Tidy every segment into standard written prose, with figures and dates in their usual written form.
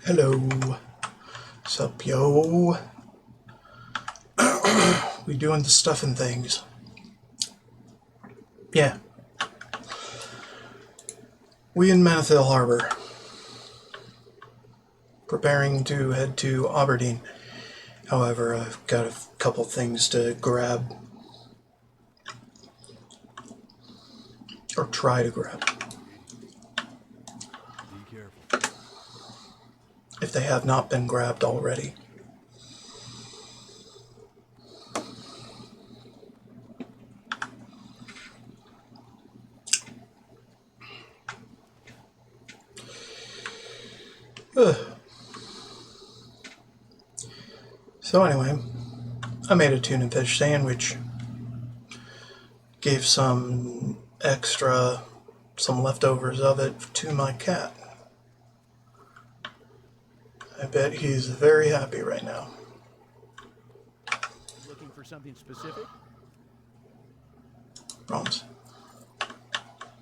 Hello. Sup, yo? We doing the stuff and things. Yeah. We in Manathill Harbor. Preparing to head to Aberdeen. However, I've got a couple things to grab. Or try to grab. Be careful. If they have not been grabbed already. Ugh. So anyway, I made a tuna fish sandwich. Gave some leftovers of it to my cat. I bet he's very happy right now. Looking for something specific? Promise.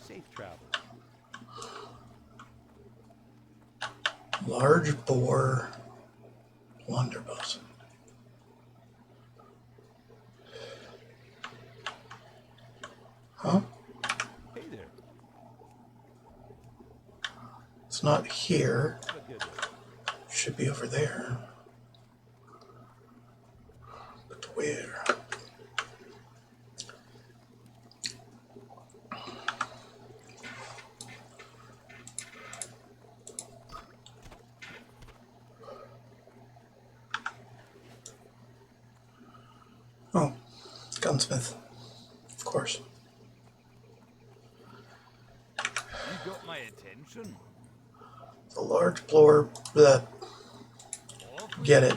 Safe travel. Large bore blunderbuss. Huh? Hey there. It's not here. Have a good one. It should be over there. But where? Oh, gunsmith. Of course. You got my attention. The large blower. Get it.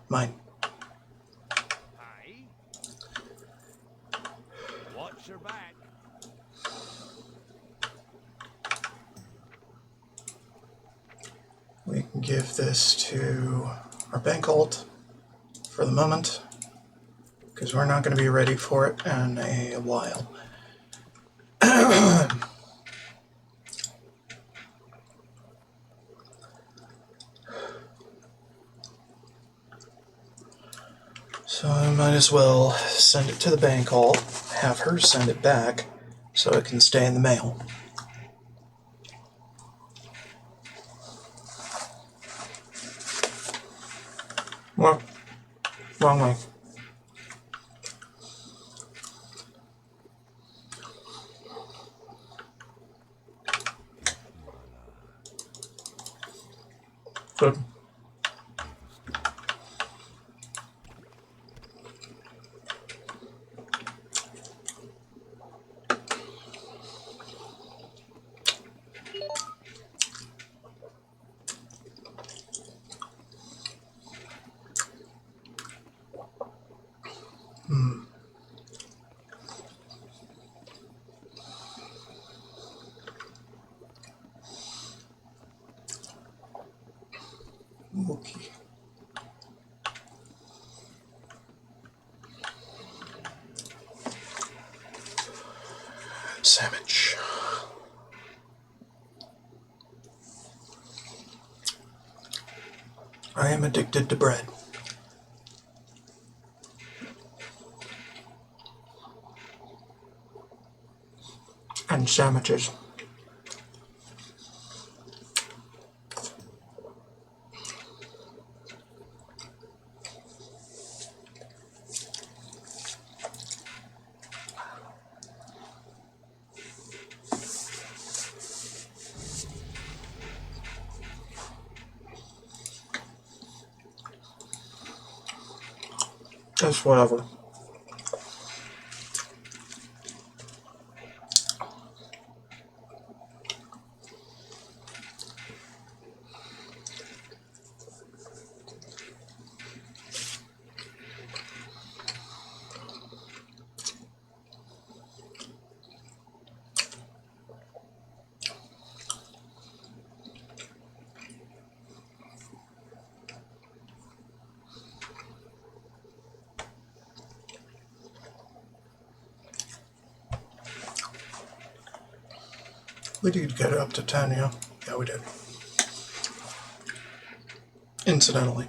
Mine. Hi. Watch your back. We can give this to our bank alt for the moment, because we're not going to be ready for it in a while. So I might as well send it to the bank alt, have her send it back, so it can stay in the mail. Well, wrong way. Good. Okay. Sandwich. I am addicted to bread. And sandwiches. Just whatever. We did get it up to 10, yeah? Yeah, we did. incidentally.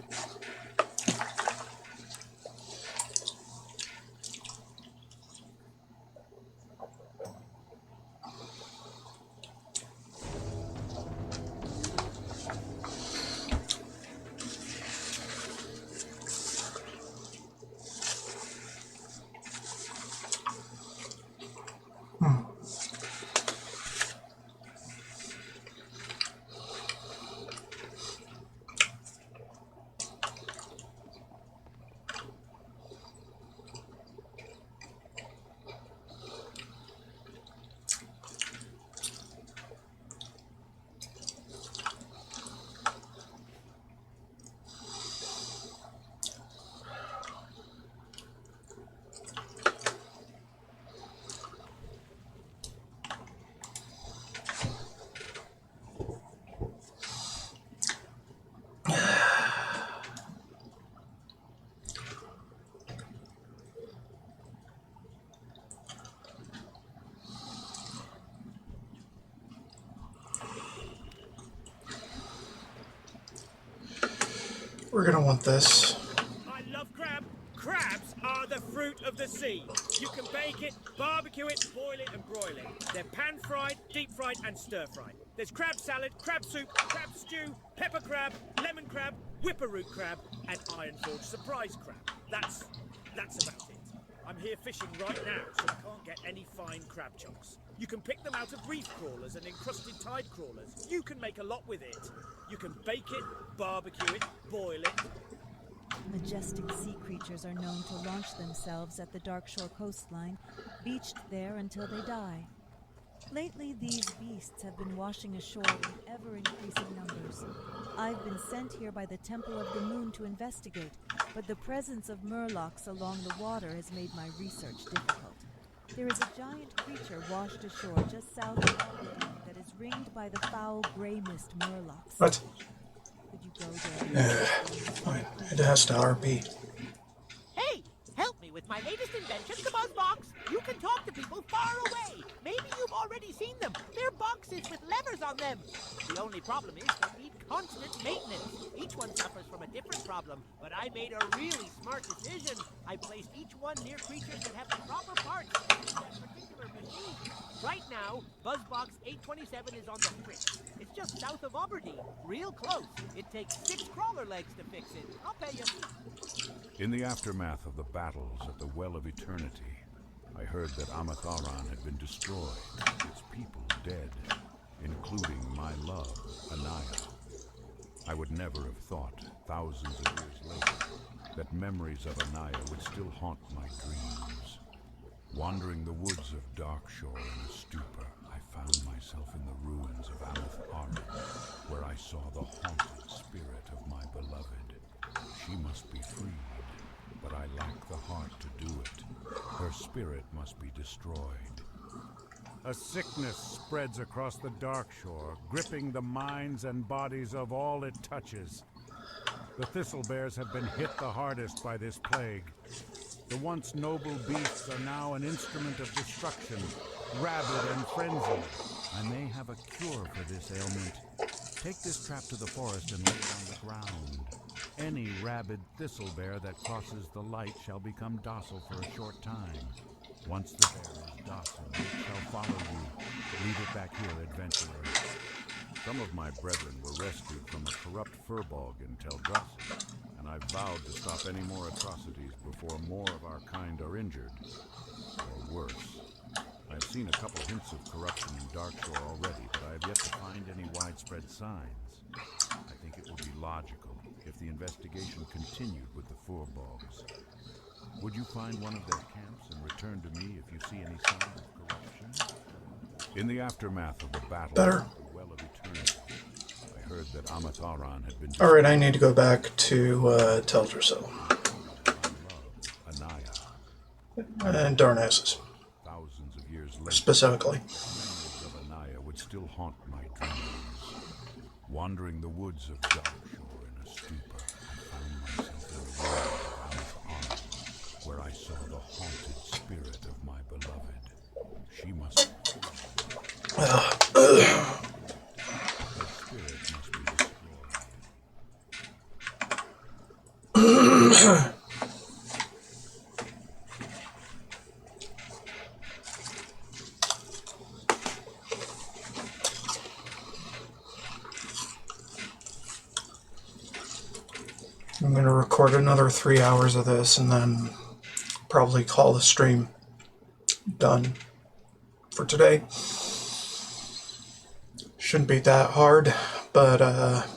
We're going to want this. I love crab. Crabs are the fruit of the sea. You can bake it, barbecue it, boil it, and broil it. They're pan-fried, deep-fried, and stir-fried. There's crab salad, crab soup, crab stew, pepper crab, lemon crab, whipper-root crab, and iron forge surprise crab. That's about it. I'm here fishing right now, so we can't get any fine crab chunks. You can pick them out of reef crawlers and encrusted tide crawlers. You can make a lot with it. You can bake it, barbecue it, boil it. Majestic sea creatures are known to launch themselves at the Darkshore coastline, beached there until they die. Lately, these beasts have been washing ashore in ever-increasing numbers. I've been sent here by the Temple of the Moon to investigate, but the presence of murlocs along the water has made my research difficult. There is a giant creature washed ashore just south of Aberdeen that is ringed by the foul gray mist murlocs. What? Could you go there? Fine. It has to RP. Hey, help me with my latest invention, the BuzzBox. You can talk to people far away. Maybe you've already seen them. They're boxes with levers on them. The only problem is they need constant maintenance. Each one suffers from a different problem, but I made a really smart decision. I placed each one near creatures that have the proper parts in that particular machine. Right now, BuzzBox 827 is on the Fritz. It's just south of Aberdeen, real close. It takes 6 crawler legs to fix it. I'll pay you. In the aftermath of the battles at the Well of Eternity, I heard that Amatharan had been destroyed, its people dead, including my love, Anaya. I would never have thought, thousands of years later, that memories of Anaya would still haunt my dreams. Wandering the woods of Darkshore in a stupor, I found myself in the ruins of Amatharan, where I saw the haunted spirit of my beloved. She must be freed, but I lack the heart to do it. Her spirit must be destroyed. A sickness spreads across the Darkshore, gripping the minds and bodies of all it touches. The Thistlebears have been hit the hardest by this plague. The once noble beasts are now an instrument of destruction, rabid and frenzied. I may have a cure for this ailment. Take this trap to the forest and lay it on the ground. Any rabid thistlebear that crosses the light shall become docile for a short time. Once the bear is docile, it shall follow you. Leave it back here, adventurer. Some of my brethren were rescued from a corrupt furbog in Teldrassil, and I vowed to stop any more atrocities before more of our kind are injured, or worse. I've seen a couple hints of corruption in Darkshore already, but I have yet to find any widespread signs. I think it would be logical if the investigation continued with the Furbogs. Would you find one of their camps and return to me if you see any signs of corruption? In the aftermath of the battle at the Well of Eternity, I heard that Amatharan had been... Alright, I need to go back to Teldrassil. Anaya. And Darnassus, Thousands of years later, specifically. memories of Anaya would still haunt my dreams. Wandering the woods of Darkshore in a stupor, I found myself in the world of Amatharan, where I saw the haunted spirit of my beloved. She must... Her spirit must be destroyed. I'm going to record another 3 hours of this and then probably call the stream done for today. Shouldn't be that hard, but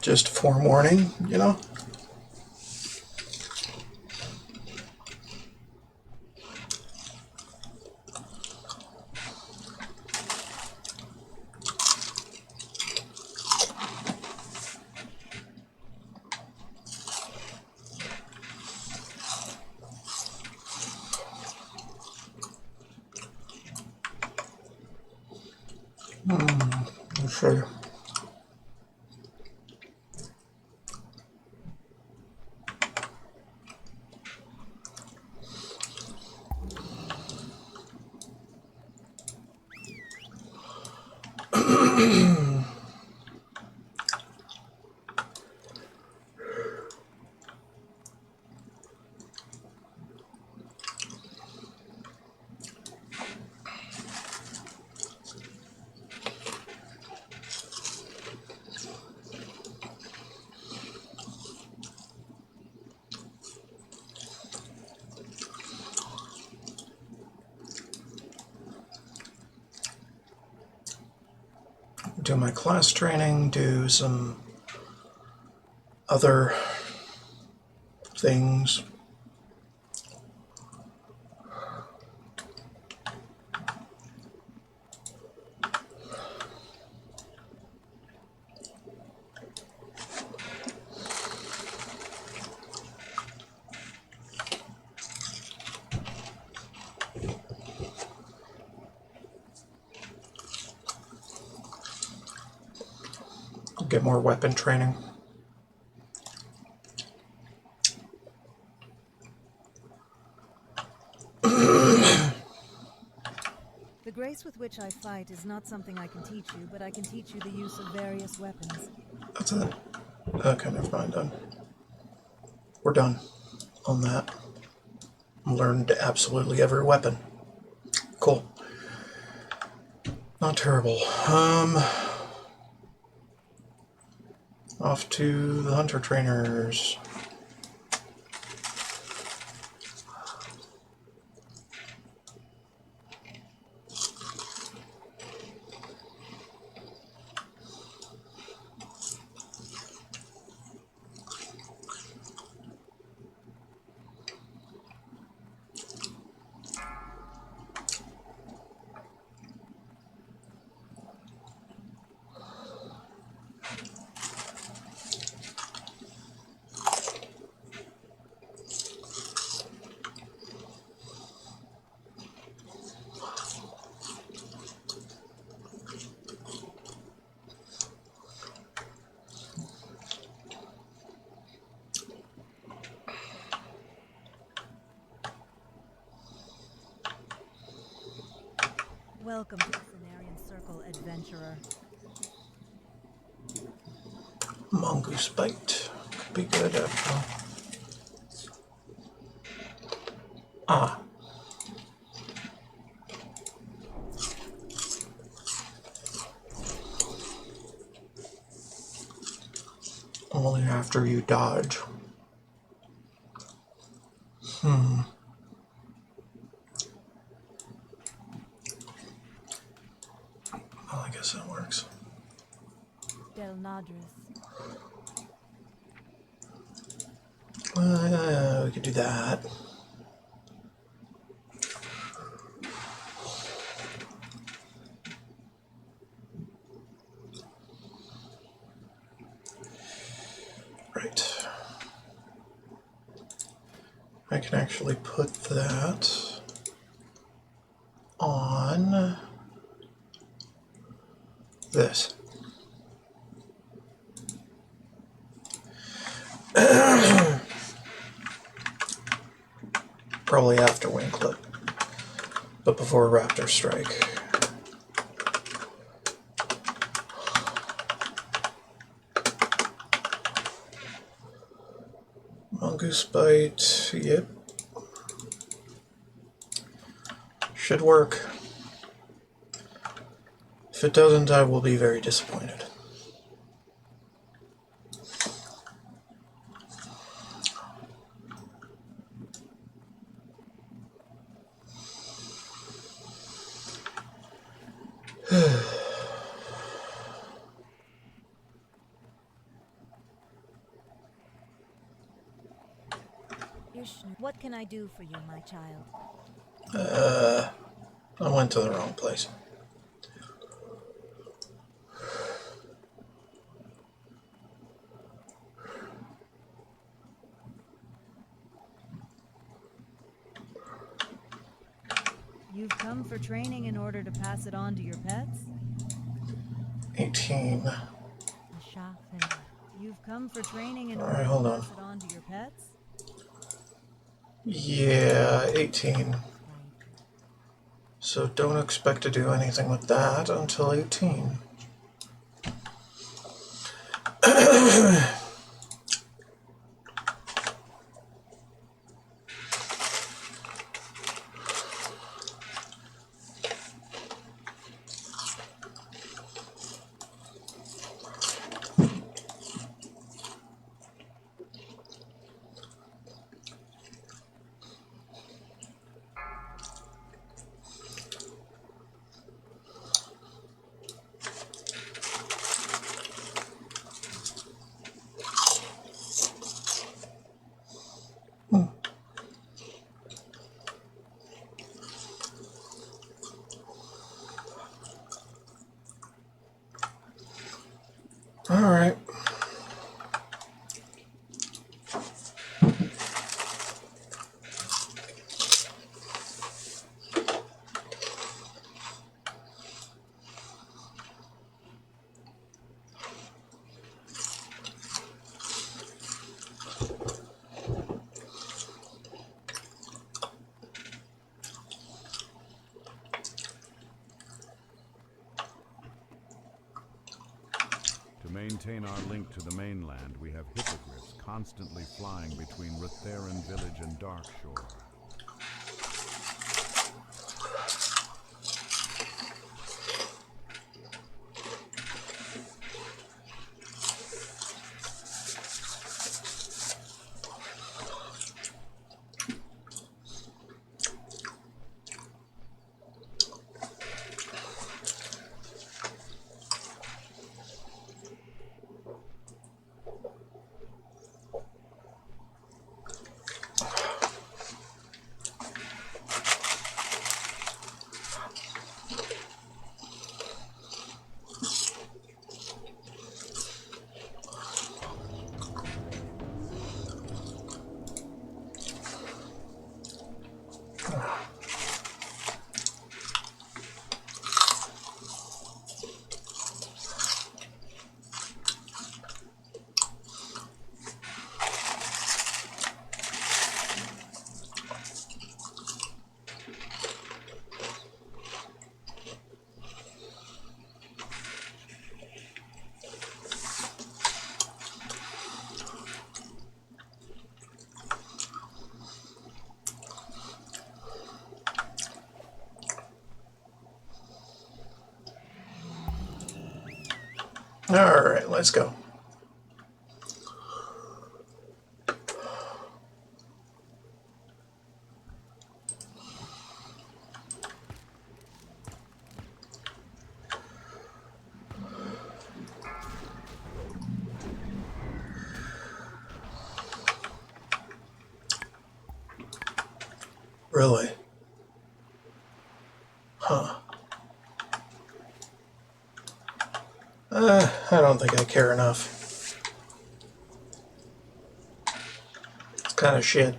just forewarning, you know. Let's see. Do my class training, do some other things. Get more weapon training. The grace with which I fight is not something I can teach you, but I can teach you the use of various weapons. That's it. Okay, never mind, done. We're done on that. Learned absolutely every weapon. Cool. Not terrible. Off to the hunter trainers. Welcome to the Cenarian Circle, adventurer. Mongoose bite. Could be good after all. Ah. Only after you dodge. Well, I guess that works. Del Nadris. We could do that. Right. I can actually put that on this. Probably after Winklet, but before Raptor Strike. Mongoose Bite, yep. Should work. If it doesn't, I will be very disappointed. Ishnu, what can I do for you, my child? I went to the wrong place. You've come for training in order to pass it on to your pets? 18. You've come for training in All order right, to hold on. pass it on to your pets? Yeah, 18. Right. So don't expect to do anything with that until 18. All right. To maintain our link to the mainland, we have hippogriffs constantly flying between Rutheran village and Darkshore. All right, let's go. Really? Huh. I don't think I care enough. It's kind of shit.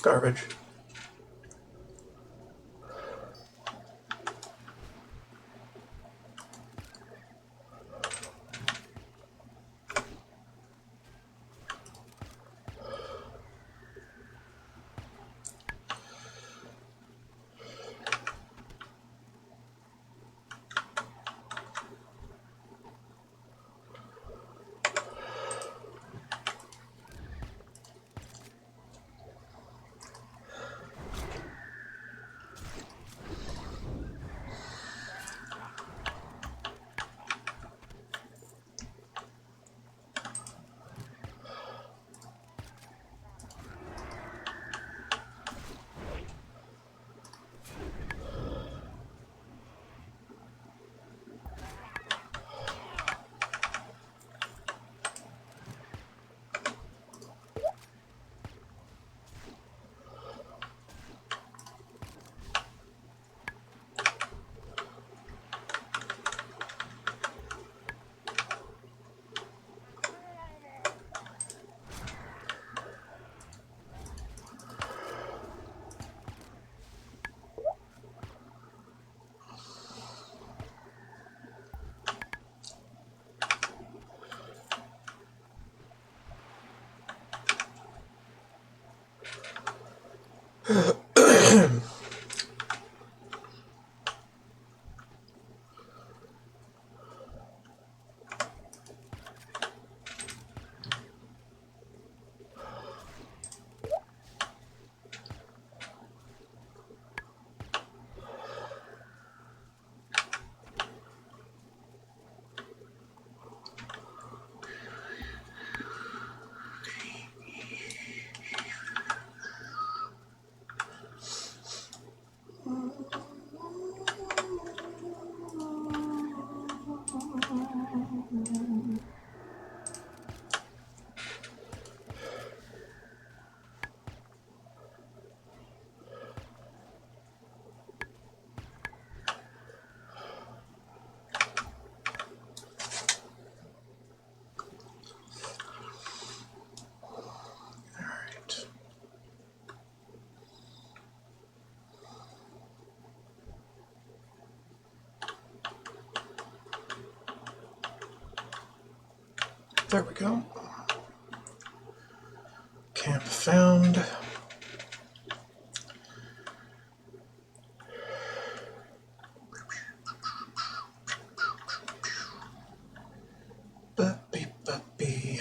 Garbage. Alright. There we go. Camp found. Buppy, buppy.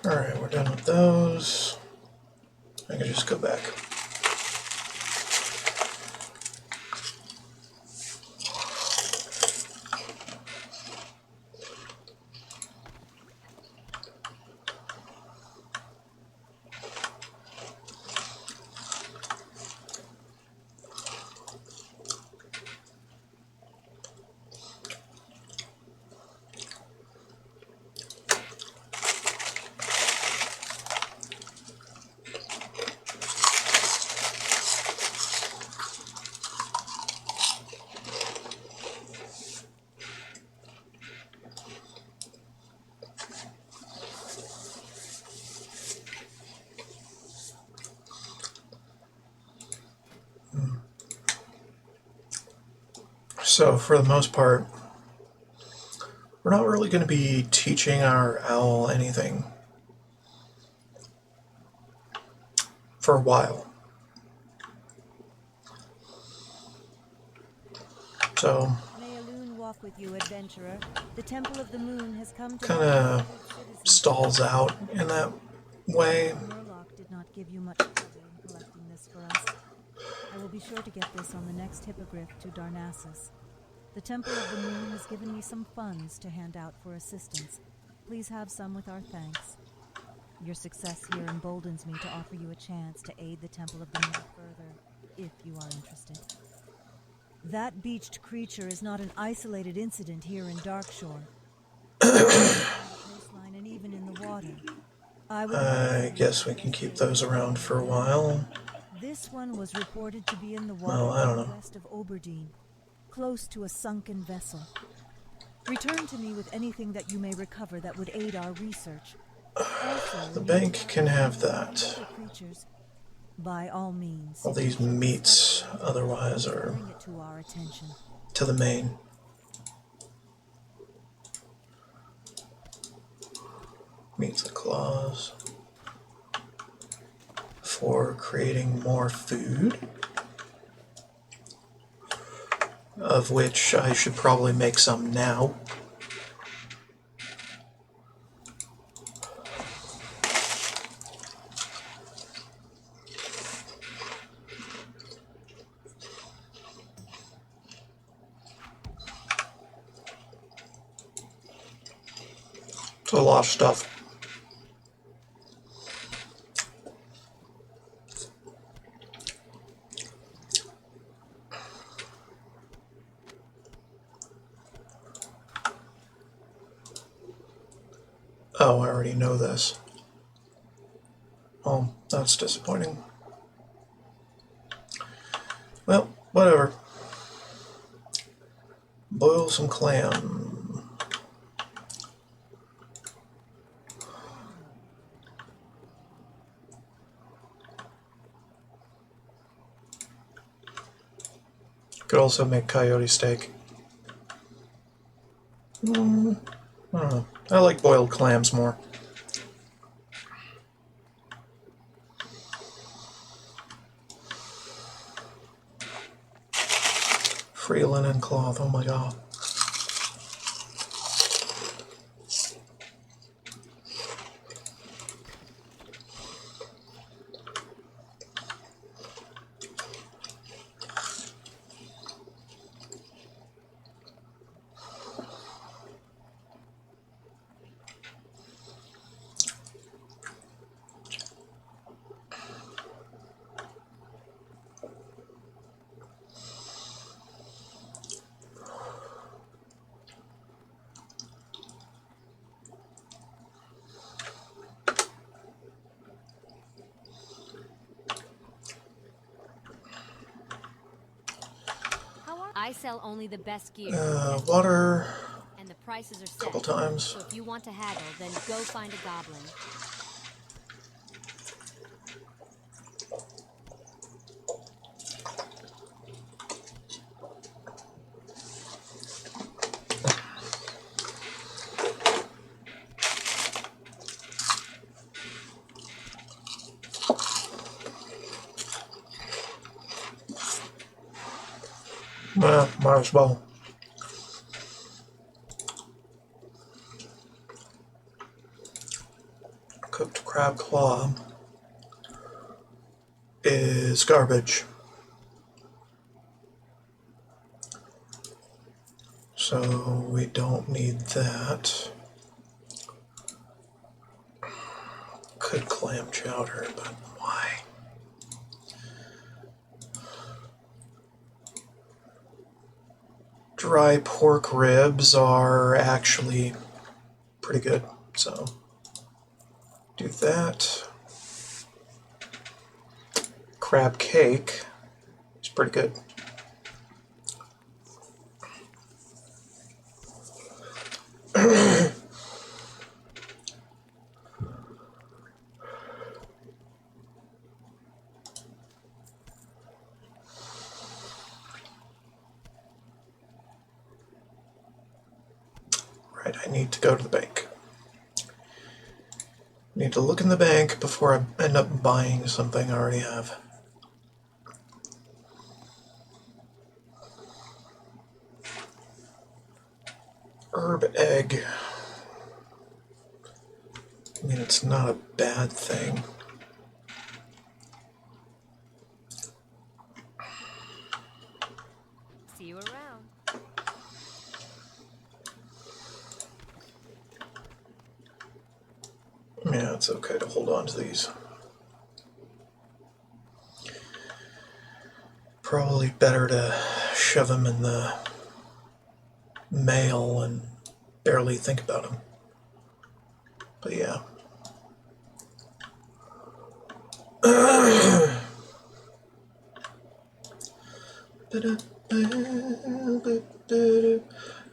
Alright, we're done with those. I can just go back. So for the most part, we're not really going to be teaching our owl anything for a while. So May a loon walk with you, adventurer. The Temple of the Moon has come to kind of stalls out in that way. Murloc did not give you much trouble in collecting this for us. I will be sure to get this on the next hippogriff to Darnassus. The Temple of the Moon has given me some funds to hand out for assistance. Please have some with our thanks. Your success here emboldens me to offer you a chance to aid the Temple of the Moon further, if you are interested. That beached creature is not an isolated incident here in Darkshore. On the coastline and even in the water. I guess we can keep those around for a while. This one was reported to be in the Well, water I don't know. west of Oberdeen, close to a sunken vessel. Return to me with anything that you may recover that would aid our research. Also, The bank can have that. other creatures, by all means. All these meats otherwise are Bring it to our attention. to the main. Meats and claws. For creating more food. Of which I should probably make some now. It's a lot of stuff. Oh, I already know this. Oh, that's disappointing. Well, whatever. Boil some clam. Could also make coyote steak. I don't know. I like boiled clams more. Free linen cloth, oh my god. I sell only the best gear. Water And the prices are set. a couple times. So if you want to haggle, then go find a goblin. Well, might as well. cooked crab claw is garbage. So we don't need that. Could clam chowder, but why? Dry pork ribs are actually pretty good, so do that. Crab cake is pretty good. Right, I need to go to the bank. Need to look in the bank before I end up buying something I already have. Herb egg. I mean, it's not a bad thing. See you around. Yeah, it's okay to hold on to these. Probably better to shove them in the mail and barely think about them. But yeah. I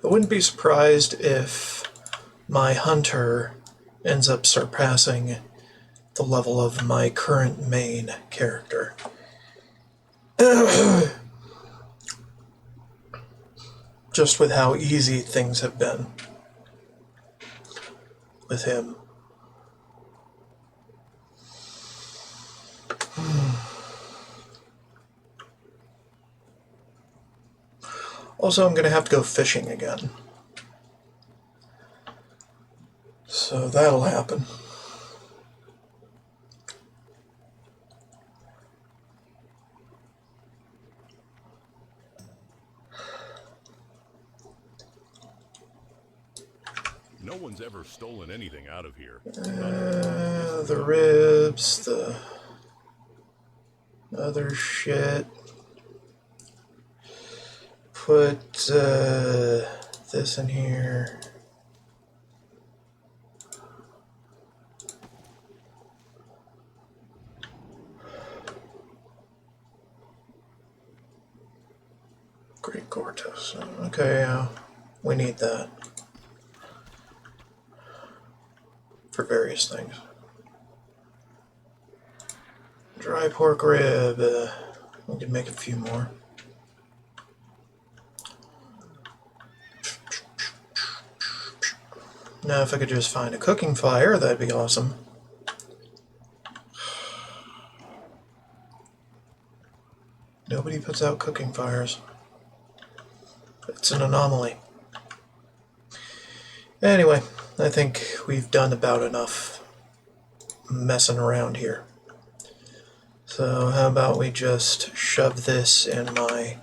wouldn't be surprised if my hunter ends up surpassing the level of my current main character. Just with how easy things have been with him. Also, I'm going to have to go fishing again. So that'll happen. No one's ever stolen anything out of here. The ribs, the other shit. Put this in here. Great Cortus. Okay, we need that for various things. Dry pork rib. We can make a few more. Now, if I could just find a cooking fire, that'd be awesome. Nobody puts out cooking fires. It's an anomaly. Anyway, I think we've done about enough messing around here. So how about we just shove this in my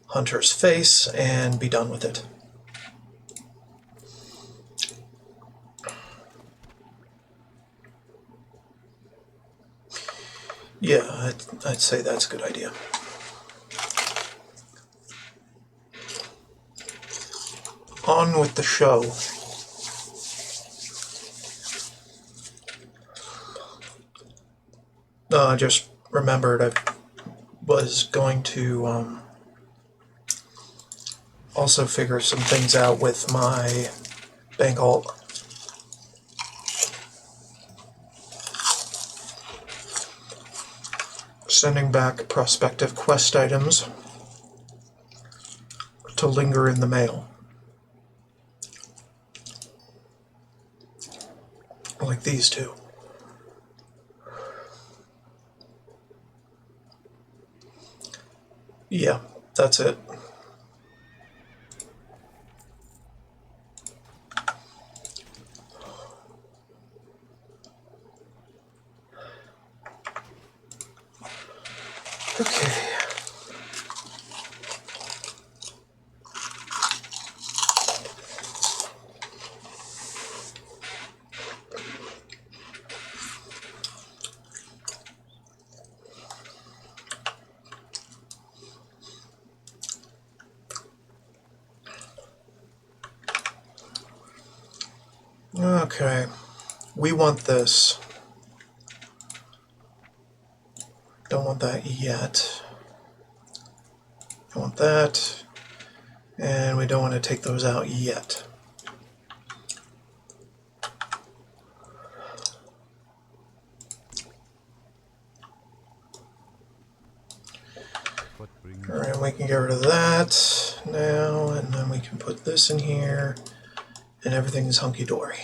hunter's face and be done with it. Yeah, I'd say that's a good idea. On with the show. I just remembered I was going to also figure some things out with my bank alt. Sending back prospective quest items to linger in the mail. Like these two. Yeah, that's it. Okay. Okay. We want this. Don't want that yet. Don't want that. And we don't want to take those out yet. What brings Alright, we can get rid of that now, and then we can put this in here, and everything's hunky-dory.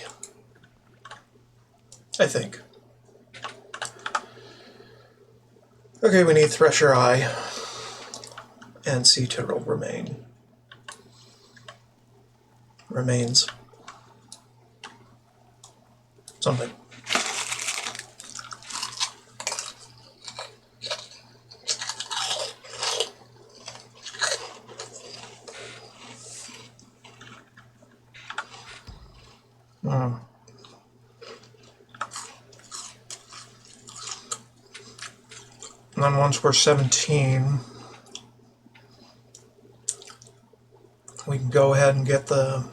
I think. Okay, we need Thresher Eye and Sea Turtle remains. Something. And then once we're 17, we can go ahead and get the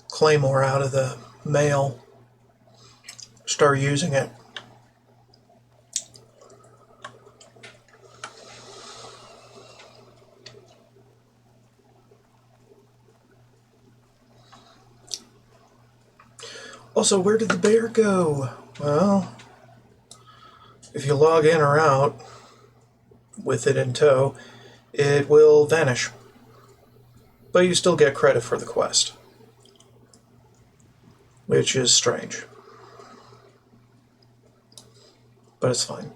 Claymore out of the mail, start using it. Also, where did the bear go? Well, if you log in or out with it in tow, it will vanish. But you still get credit for the quest, which is strange. But it's fine.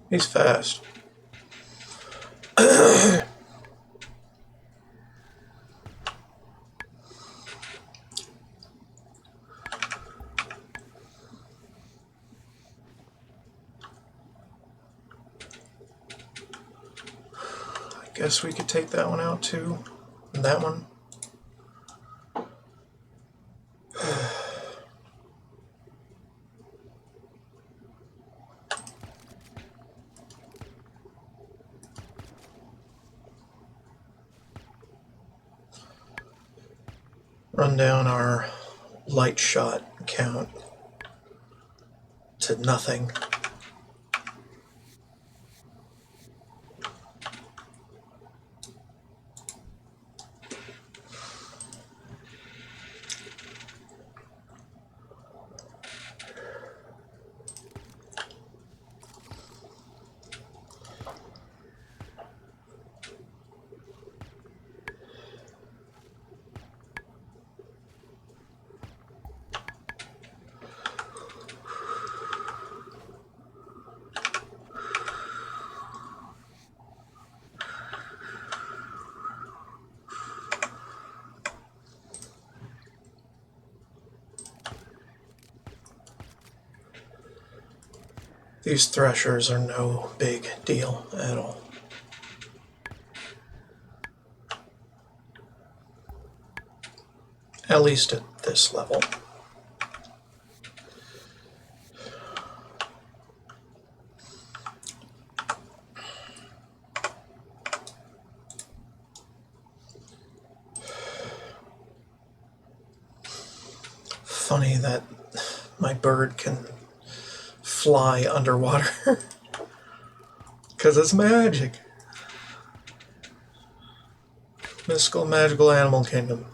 He's fast. I guess we could take that one out too. And that one. Run down our light shot count to nothing. These threshers are no big deal at all. At least at this level. Funny that my bird can fly underwater. Because it's magic. Mystical, magical animal kingdom.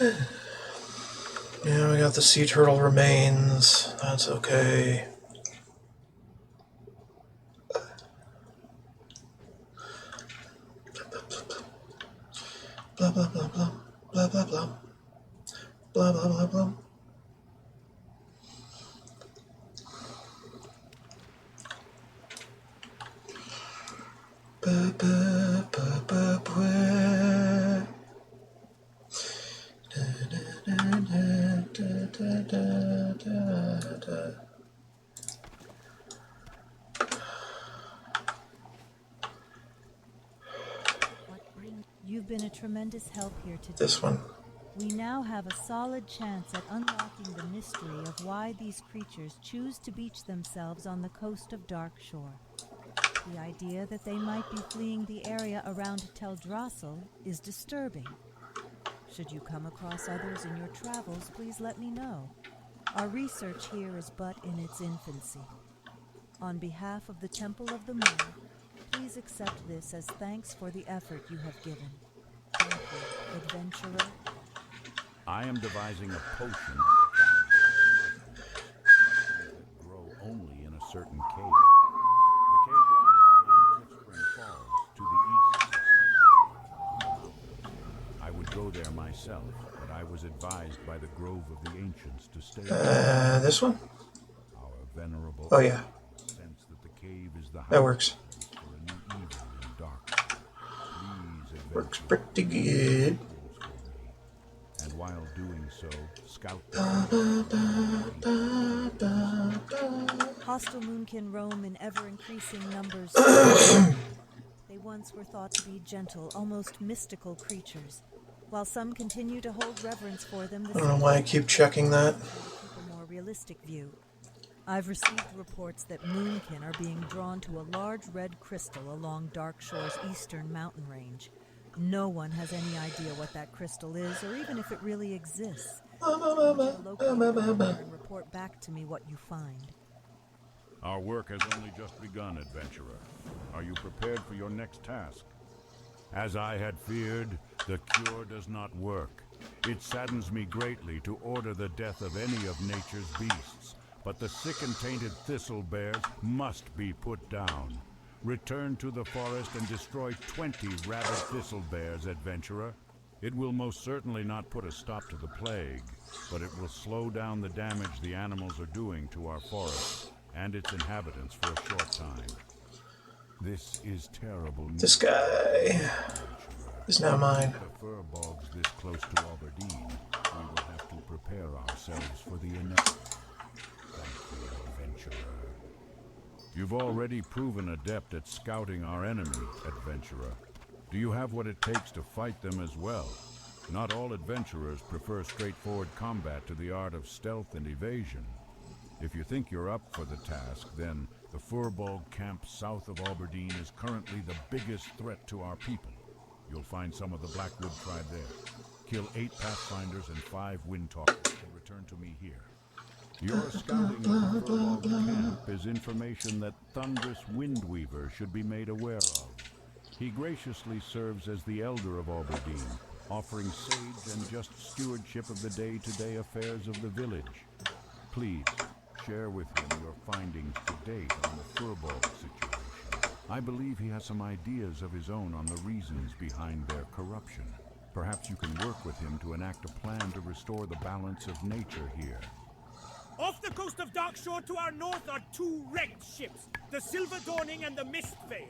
Yeah, we got the sea turtle remains. That's okay. Blah blah blah blah blah blah blah blah blah blah blah. Ba, ba, ba, ba, ba. Da, da, da, da, da, da, da. You've been a tremendous help here today. This one. We now have a solid chance at unlocking the mystery of why these creatures choose to beach themselves on the coast of Darkshore. The idea that they might be fleeing the area around Teldrassil is disturbing. Should you come across others in your travels, please let me know. Our research here is but in its infancy. On behalf of the Temple of the Moon, please accept this as thanks for the effort you have given. Thank you, adventurer. I am devising a potion that mushrooms that grow only in a certain cave. The cave lies behind Cliffspring Falls, to the east, slightly north along the mountains. I would go there myself, but I was advised by the Grove of the Ancients to stay. This one? Our venerable Oh yeah, sense that the cave is the that works. for a new evil in dark. Please, Works adventure, pretty good. and while doing so, scout Da, da, da, da, da. Hostile moonkin roam in ever-increasing numbers. They once were thought to be gentle, almost mystical creatures. While some continue to hold reverence for them, I don't know why I keep checking that. keep a more realistic view. I've received reports that moonkin are being drawn to a large red crystal along Darkshore's eastern mountain range. No one has any idea what that crystal is, or even if it really exists. I want you to locate it and report back to me what you find. Our work has only just begun, adventurer. Are you prepared for your next task? As I had feared, the cure does not work. It saddens me greatly to order the death of any of nature's beasts, but the sick and tainted thistle bears must be put down. Return to the forest and destroy 20 rabid thistle bears, adventurer. It will most certainly not put a stop to the plague, but it will slow down the damage the animals are doing to our forest and its inhabitants for a short time. This is terrible news. This guy is now mine. The fir bogs this close to Aberdeen, we will have to prepare ourselves for the inevitable. Thank you, adventurer. You've already proven adept at scouting our enemy, adventurer. Do you have what it takes to fight them as well? Not all adventurers prefer straightforward combat to the art of stealth and evasion. If you think you're up for the task, then the Furbog camp south of Aberdeen is currently the biggest threat to our people. You'll find some of the Blackwood tribe there. Kill 8 Pathfinders and 5 Windtalkers and return to me here. Your scouting of the Furbog camp is information that Thunderous Windweaver should be made aware of. He graciously serves as the Elder of Aberdeen, offering sage and just stewardship of the day-to-day affairs of the village. Please, share with him your findings to date on the Furbog situation. I believe he has some ideas of his own on the reasons behind their corruption. Perhaps you can work with him to enact a plan to restore the balance of nature here. Off the coast of Darkshore to our north are 2 wrecked ships, the Silver Dawning and the Mistveil.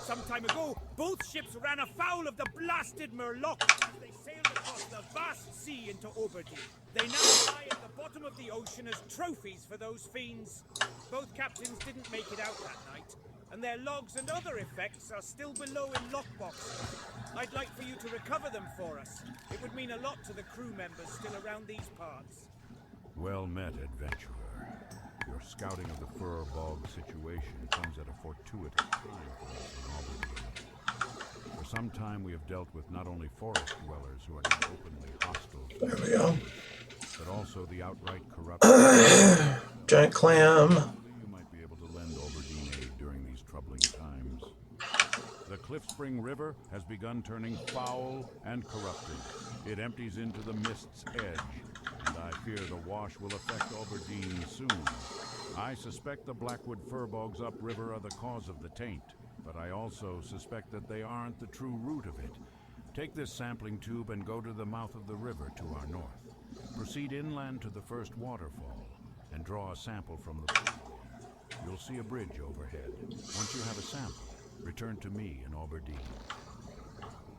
Some time ago, both ships ran afoul of the blasted Murloc as they sailed across the vast sea into Aberdeen. They now lie at the bottom of the ocean as trophies for those fiends. Both captains didn't make it out that night, and their logs and other effects are still below in lockboxes. I'd like for you to recover them for us. It would mean a lot to the crew members still around these parts. Well met, adventurer. Your scouting of the Furbog situation comes at a fortuitous time for us in Albany. For some time we have dealt with not only forest dwellers who are now openly hostile, There we go. but also the outright corrupt. Giant clam. You might be able to lend Aberdeen aid during these troubling times. The Cliffspring River has begun turning foul and corrupted. It empties into the mist's edge, and I fear the wash will affect Aberdeen soon. I suspect the Blackwood fir bogs upriver are the cause of the taint, but I also suspect that they aren't the true root of it. Take this sampling tube and go to the mouth of the river to our north. Proceed inland to the first waterfall and draw a sample from the pool. You'll see a bridge overhead. Once you have a sample, return to me in Aberdeen.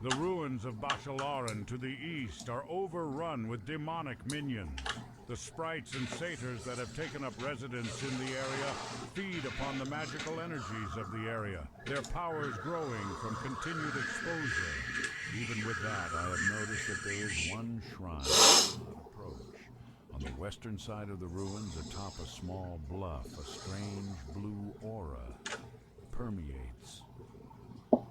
The ruins of Bashalaran to the east are overrun with demonic minions. The sprites and satyrs that have taken up residence in the area feed upon the magical energies of the area, their powers growing from continued exposure. Even with that, I have noticed that there is one shrine I cannot approach. On the western side of the ruins, atop a small bluff, a strange blue aura permeates.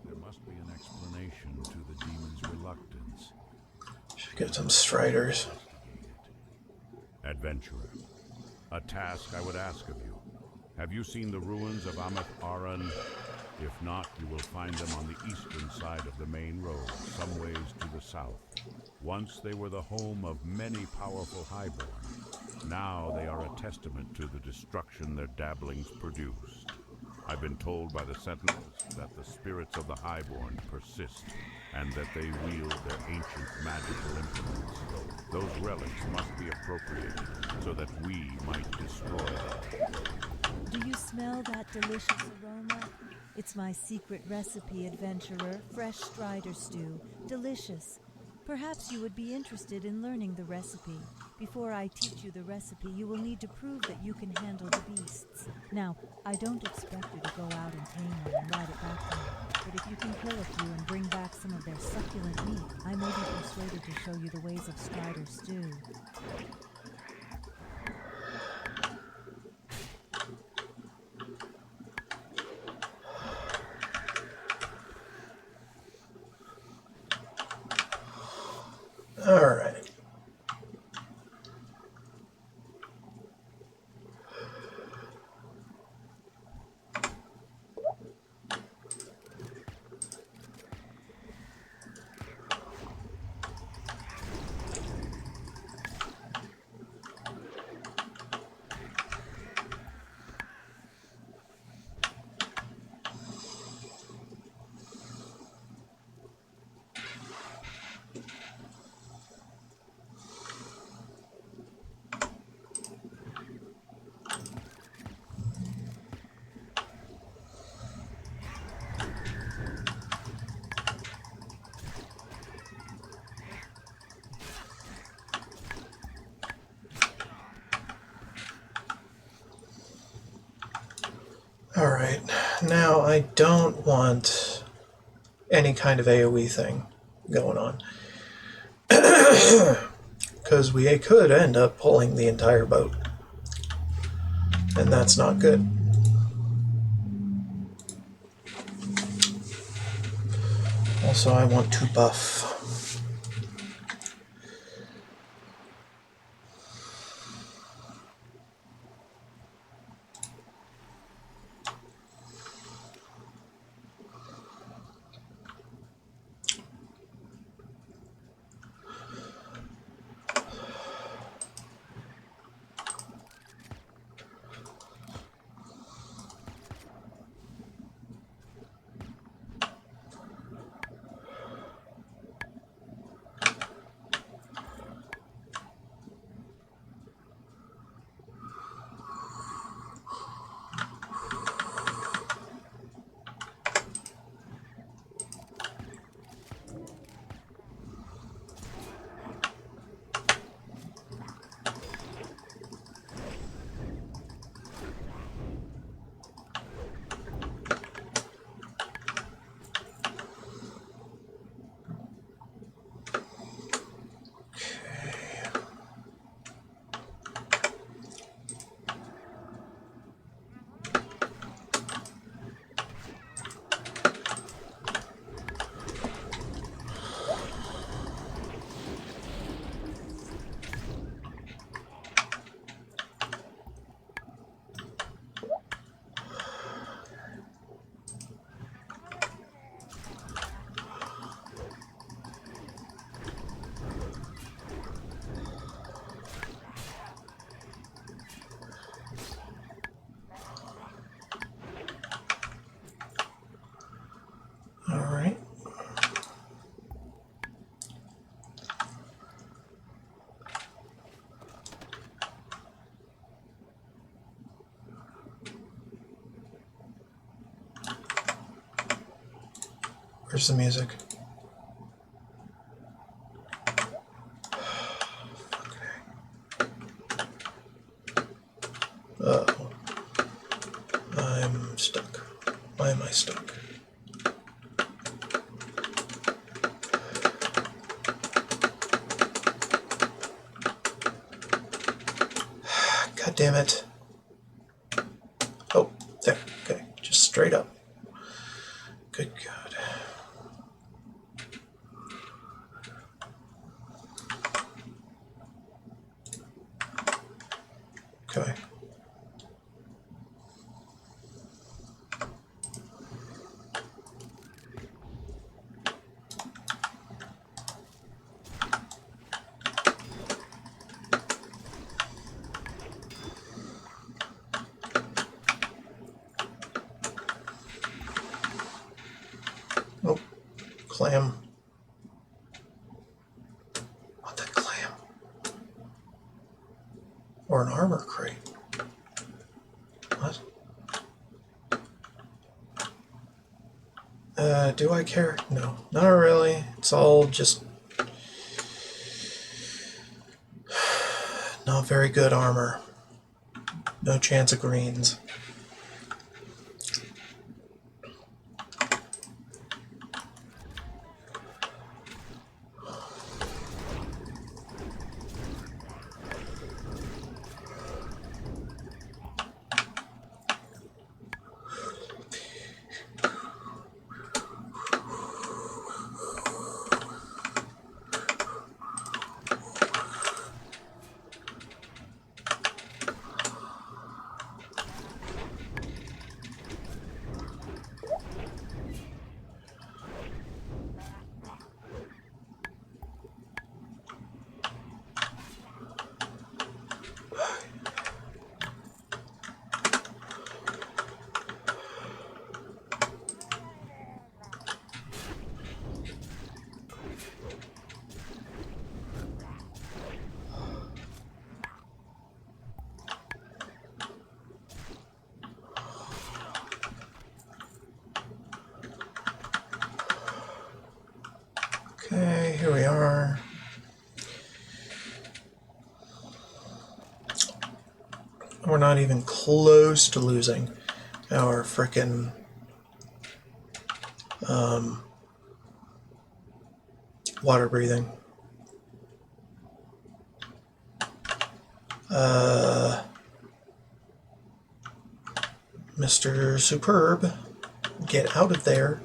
There must be an explanation to the demon's reluctance. Should get some striders. Adventurer, a task I would ask of you. Have you seen the ruins of Amath Aran? If not, you will find them on the eastern side of the main road, some ways to the south. Once they were the home of many powerful highborn. Now they are a testament to the destruction their dabblings produced. I've been told by the sentinels that the spirits of the highborn persist, and that they wield their ancient magical implements. Those relics must be appropriated so that we might destroy them. Do you smell that delicious aroma? It's my secret recipe, adventurer. Fresh strider stew. Delicious. Perhaps you would be interested in learning the recipe. Before I teach you the recipe, you will need to prove that you can handle the beasts. Now, I don't expect you to go out and tame one and ride it back to me, but if you can kill a few and bring back some of their succulent meat, I may be persuaded to show you the ways of strider stew. All right. Alright, now I don't want any kind of AoE thing going on. Because we could end up pulling the entire boat. And that's not good. Also, I want to buff. Where's the music? Oh, I'm stuck. Why am I stuck? God damn it. Oh, there. Okay, just straight up. Good God. Okay. Oh, clam. What the clam? Or an armor crate. What? Do I care? No, not really. It's all just not very good armor. No chance of greens. Okay, here we are. We're not even close to losing our frickin' water breathing. Mr. Superb, get out of there.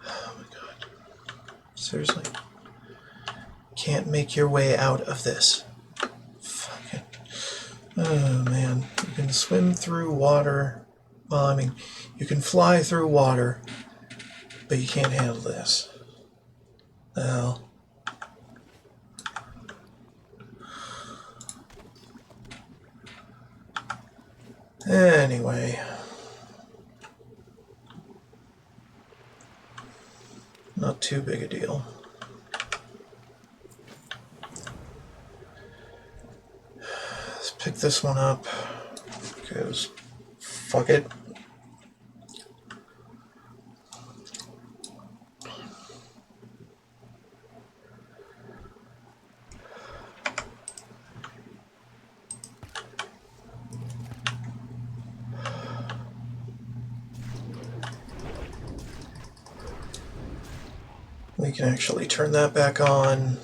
Oh my god. Seriously? Can't make your way out of this. Fucking. Oh man. You can swim through water. Well, I mean, you can fly through water, but you can't handle this. The hell? Anyway. Not too big a deal. Let's pick this one up, because fuck it. We can actually turn that back on.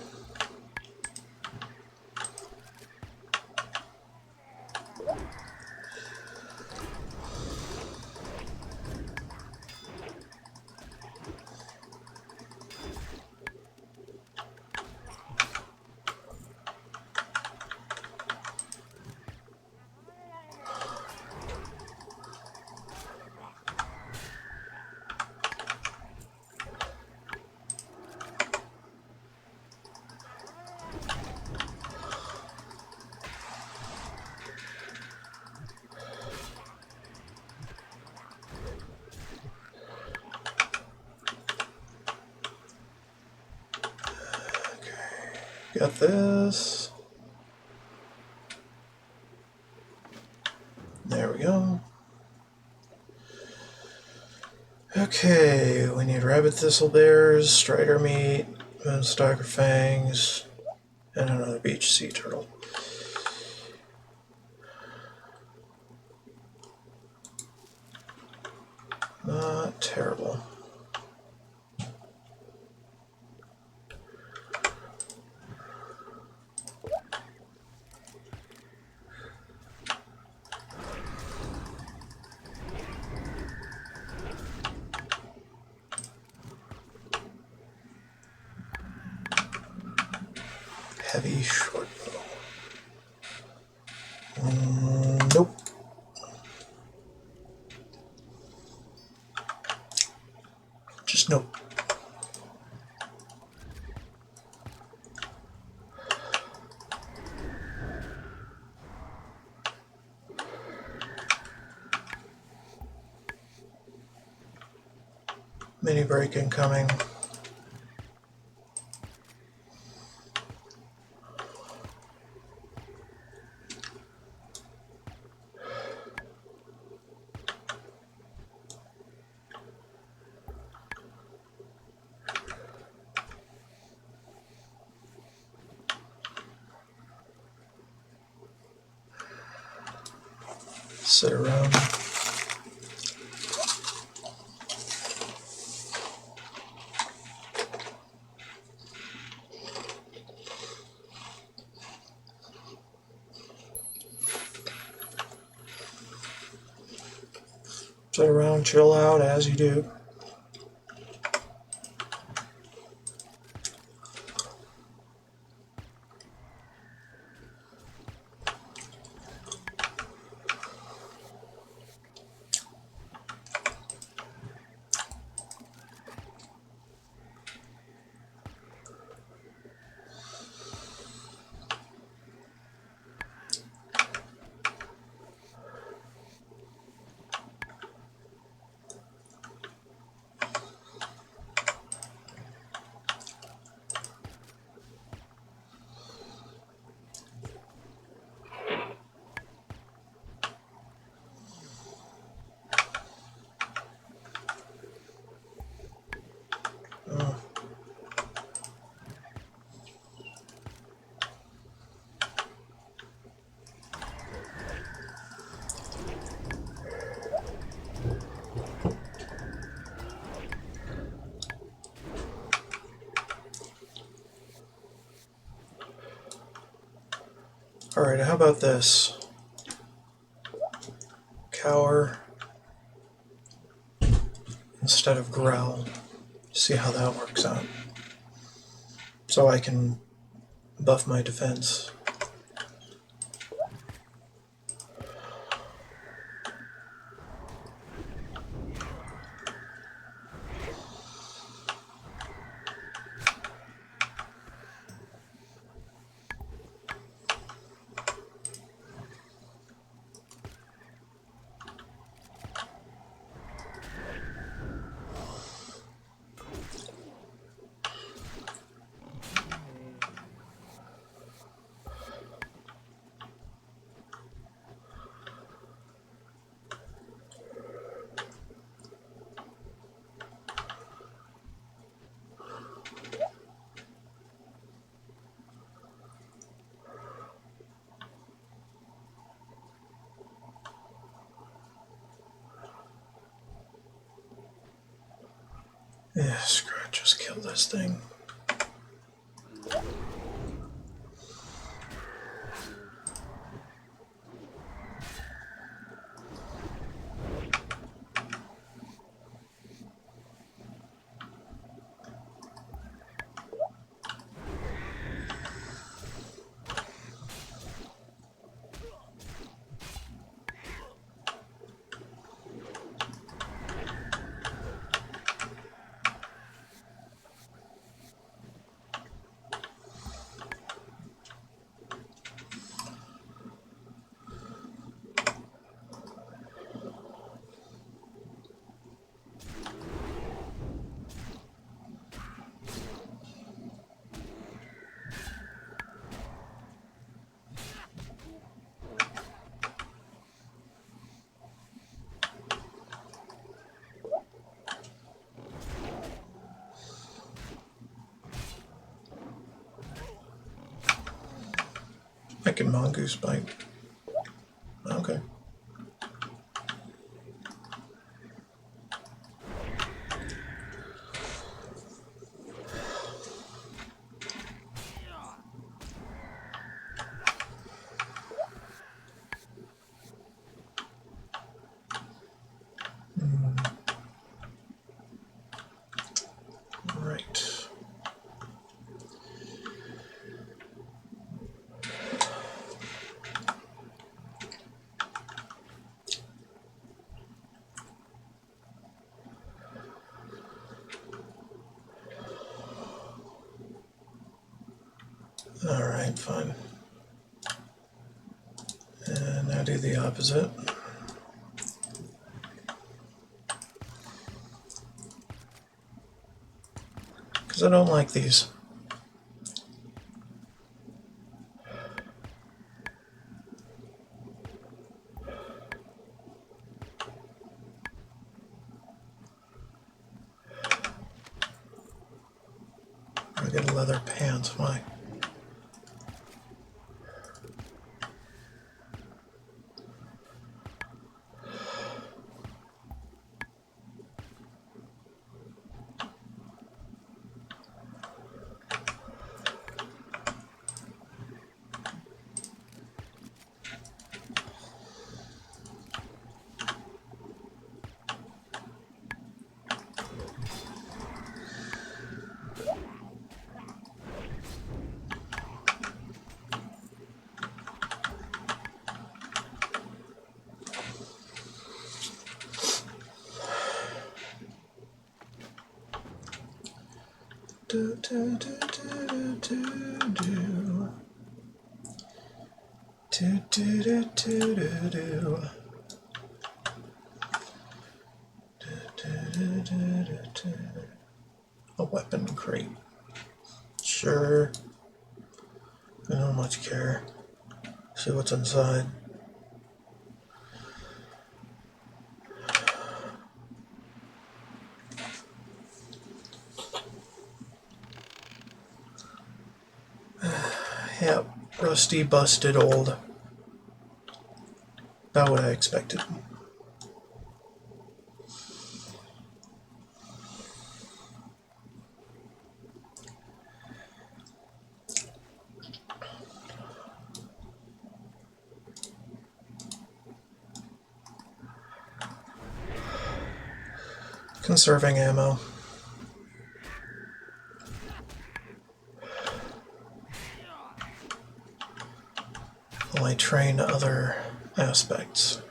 Got this. There we go. Okay, we need rabbit thistle bears, strider meat, moonstalker fangs, and another beach sea turtle. Not terrible. Heavy short bow. Nope. Just nope. Mini break incoming. Sit around. Sit around, chill out as you do. Alright, how about this? Cower instead of growl. See how that works out. So I can buff my defense. Yeah, screw it, just kill this thing. Second mongoose bite. Okay. Right. Alright, fine. And now do the opposite. Because I don't like these. I get leather pants, why? Do, do, do, do, do, do. Do, do, do, do, do, do. A weapon crate. Sure. I don't much care. See what's inside. Yep, rusty, busted, old. About what I expected. Conserving ammo. While I train other aspects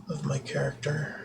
of my character.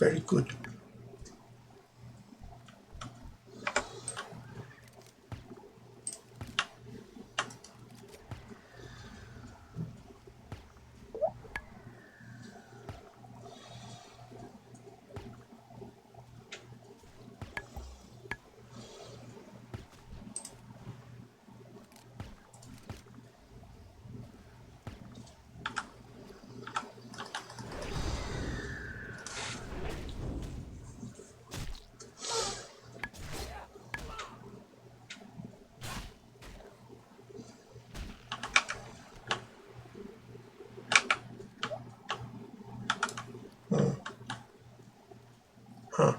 Very good. Huh.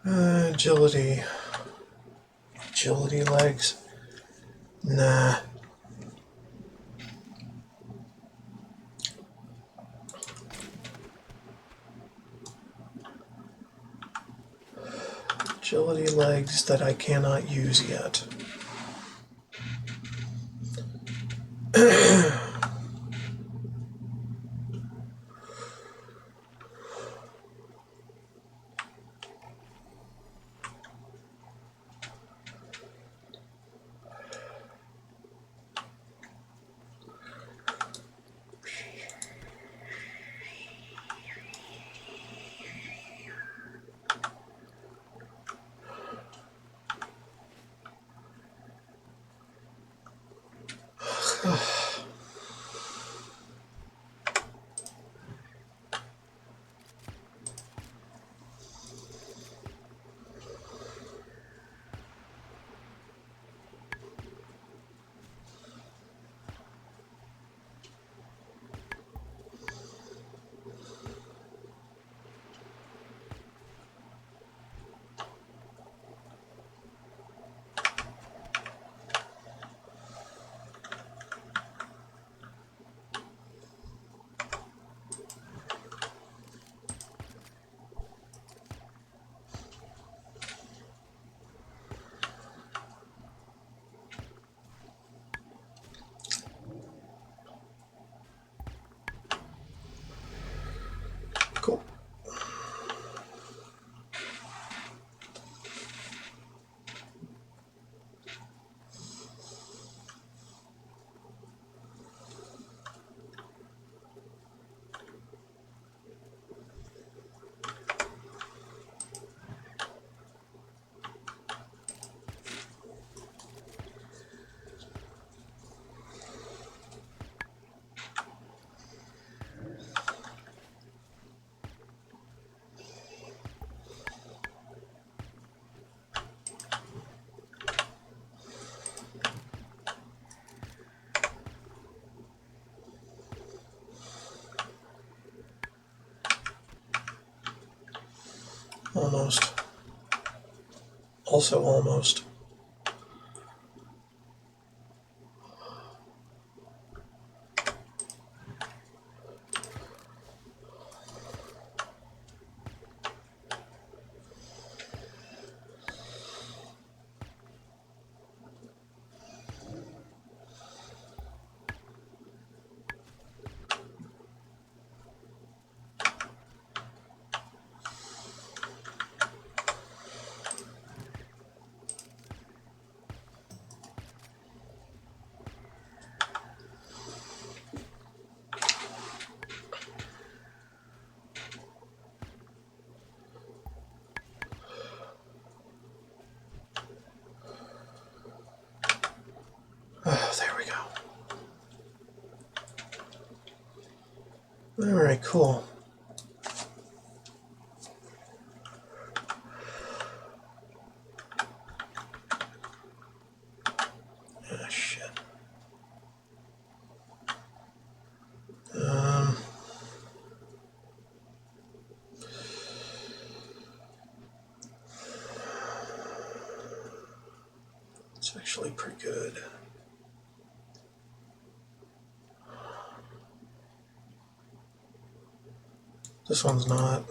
Agility. Agility legs. Nah. Agility legs that I cannot use yet. Cool. Almost. Also almost. There we go. Alright, cool. Ah, shit. It's actually pretty good. This one's not.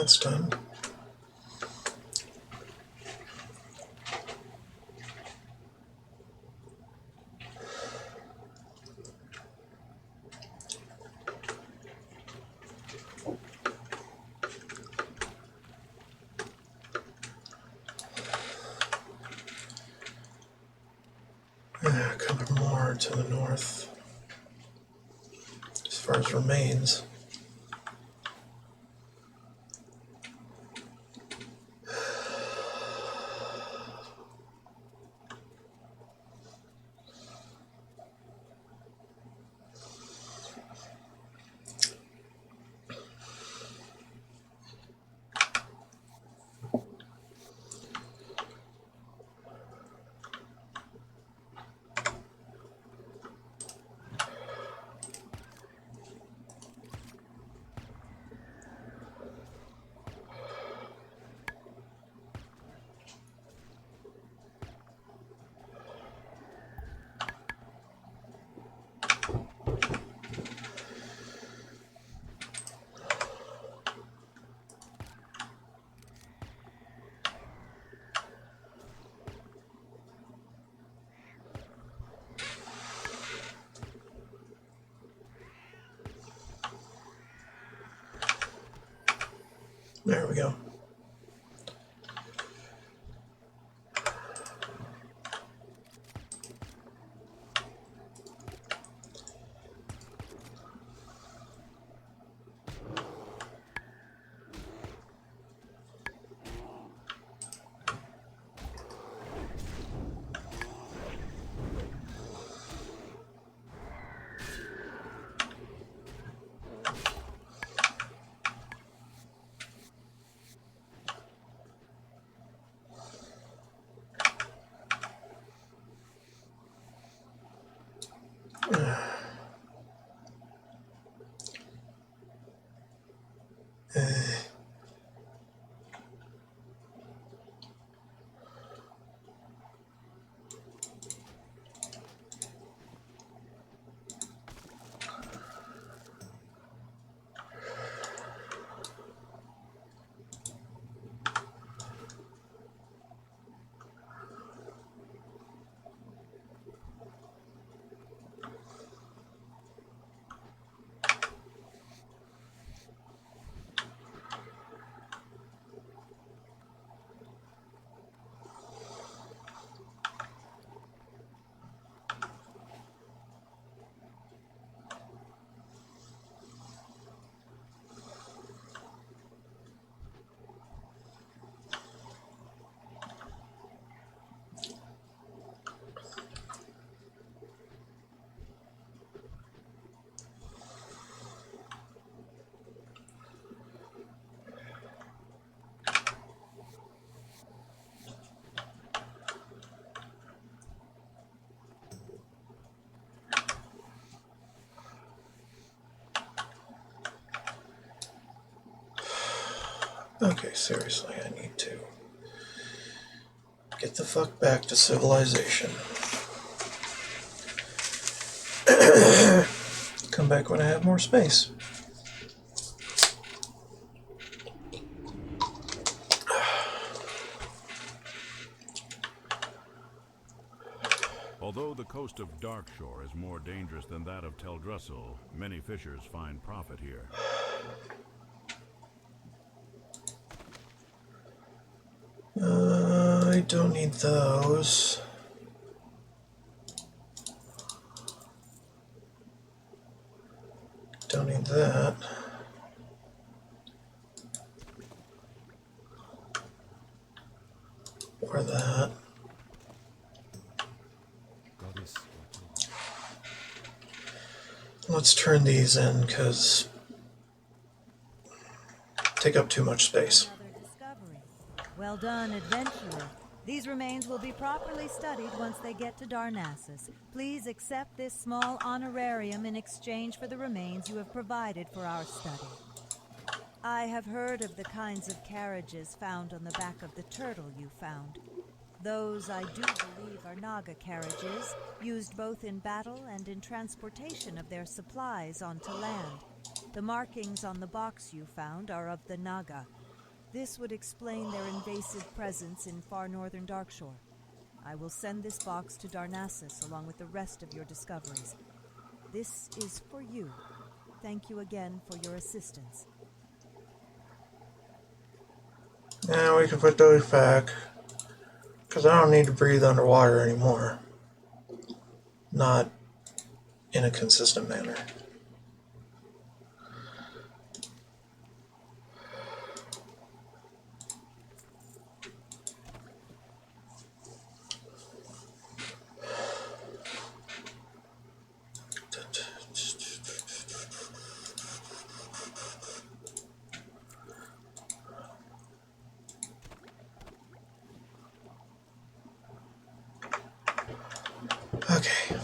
That's done. A couple more to the north. As far as remains. There we go. Okay, seriously, I need to get the fuck back to civilization. Come back when I have more space. Although the coast of Darkshore is more dangerous than that of Teldrassil, many fishers find profit here. I don't need those. Don't need that. Or that. Let's turn these in, because take up too much space. Another discovery. Well done, adventurer. These remains will be properly studied once they get to Darnassus. Please accept this small honorarium in exchange for the remains you have provided for our study. I have heard of the kinds of carriages found on the back of the turtle you found. Those, I do believe, are Naga carriages, used both in battle and in transportation of their supplies onto land. The markings on the box you found are of the Naga. This would explain their invasive presence in far northern Darkshore. I will send this box to Darnassus along with the rest of your discoveries. This is for you. Thank you again for your assistance. Now we can put those back, because I don't need to breathe underwater anymore. Not in a consistent manner. Okay.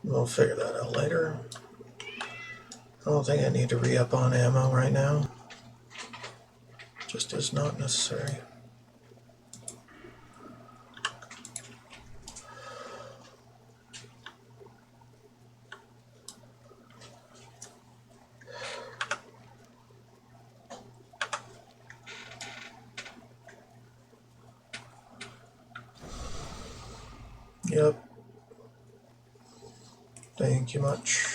We'll figure that out later. I don't think I need to re-up on ammo right now. Just is not necessary. Yep. Thank you much.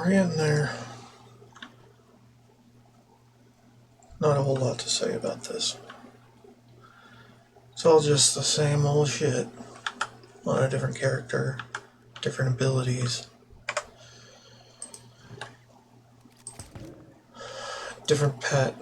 We're getting there. Not a whole lot to say about this. It's all just the same old shit. On a different character, different abilities, different pet.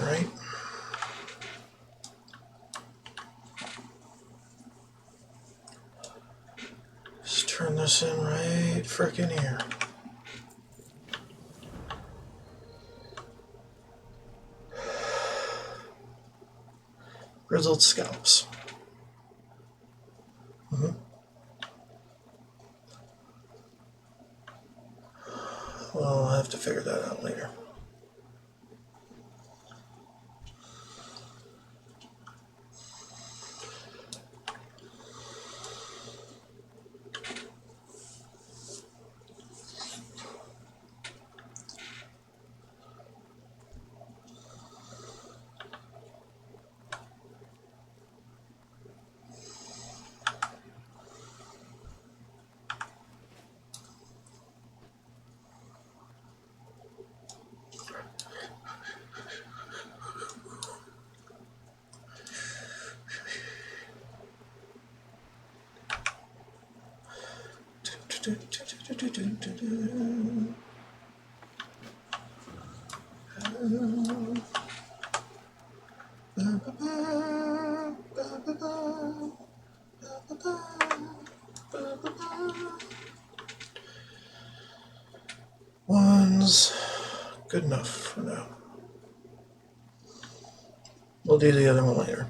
Alright. Just turn this in right frickin' here. Grizzled scalps. Well, I'll have to figure that out later. One's good enough for now. We'll do the other one later.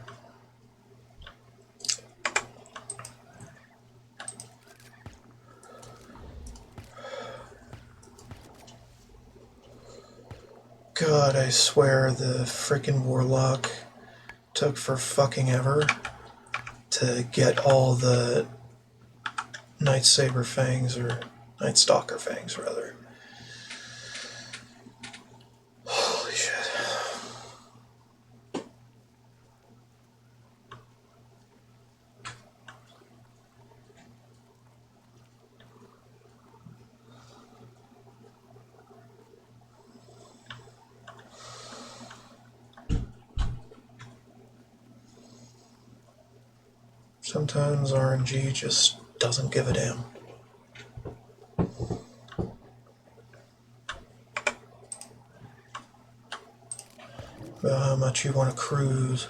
God, I swear the frickin' warlock took for fucking ever to get all the Night Saber fangs, or Night Stalker fangs, rather. Holy shit. Sometimes RNG just doesn't give a damn about how much you want to cruise.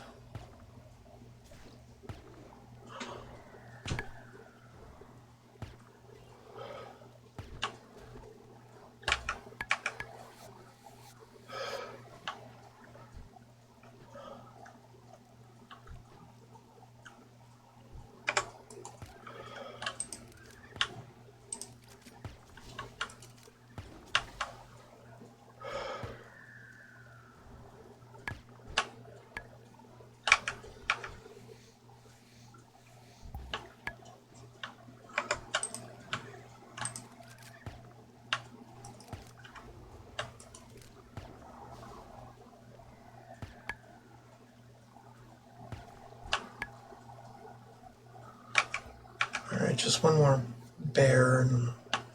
Alright, just one more bear and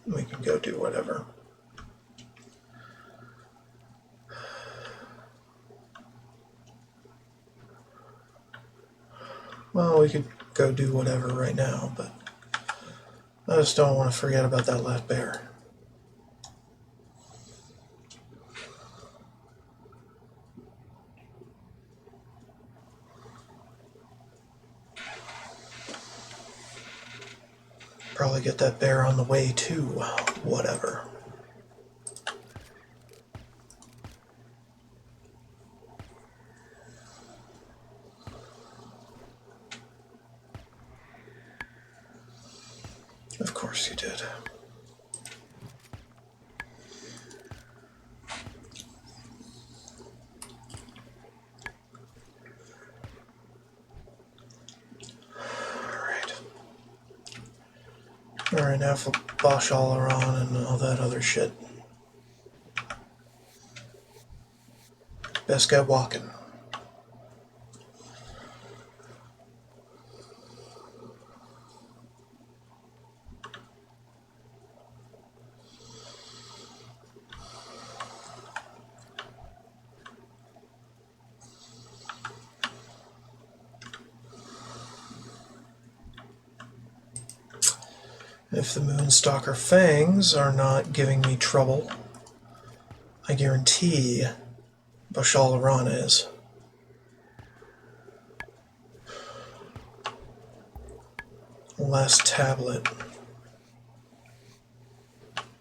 we can go do whatever. Well, we could go do whatever right now, but I just don't want to forget about that last bear. Probably get that bear on the way to whatever. Of course you did. Alright, now for Bosch all around and all that other shit. Best guy walking. If the Moonstalker Fangs are not giving me trouble, I guarantee Bashal Iran is. Last tablet.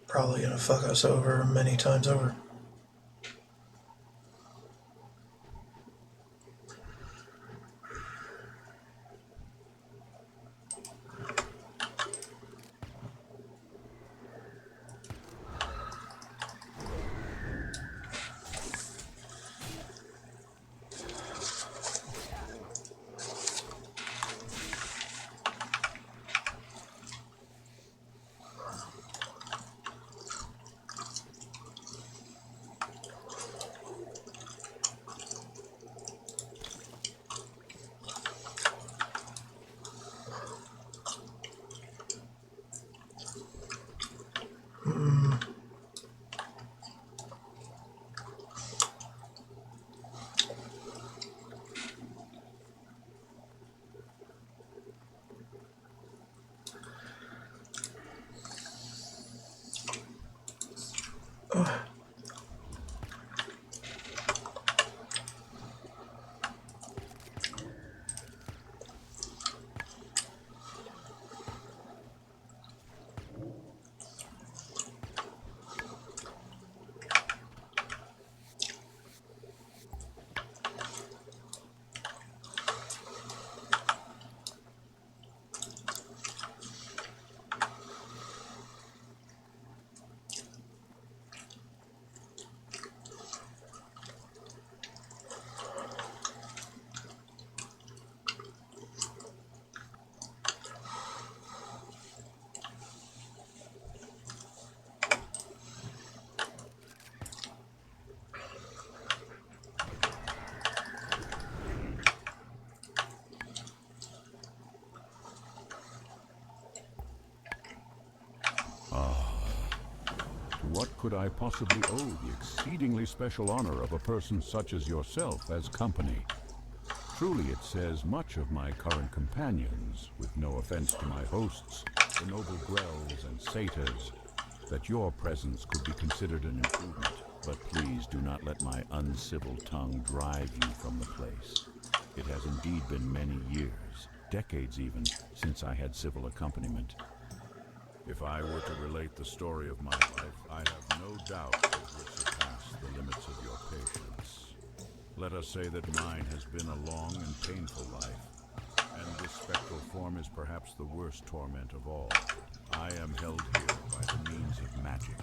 Probably gonna fuck us over many times over. What could I possibly owe the exceedingly special honor of a person such as yourself as company? Truly it says much of my current companions, with no offense to my hosts, the noble Grells and Satyrs, that your presence could be considered an improvement. But please do not let my uncivil tongue drive you from the place. It has indeed been many years, decades even, since I had civil accompaniment. If I were to relate the story of my life, I have no doubt it would surpass the limits of your patience. Let us say that mine has been a long and painful life, and this spectral form is perhaps the worst torment of all. I am held here by the means of magic.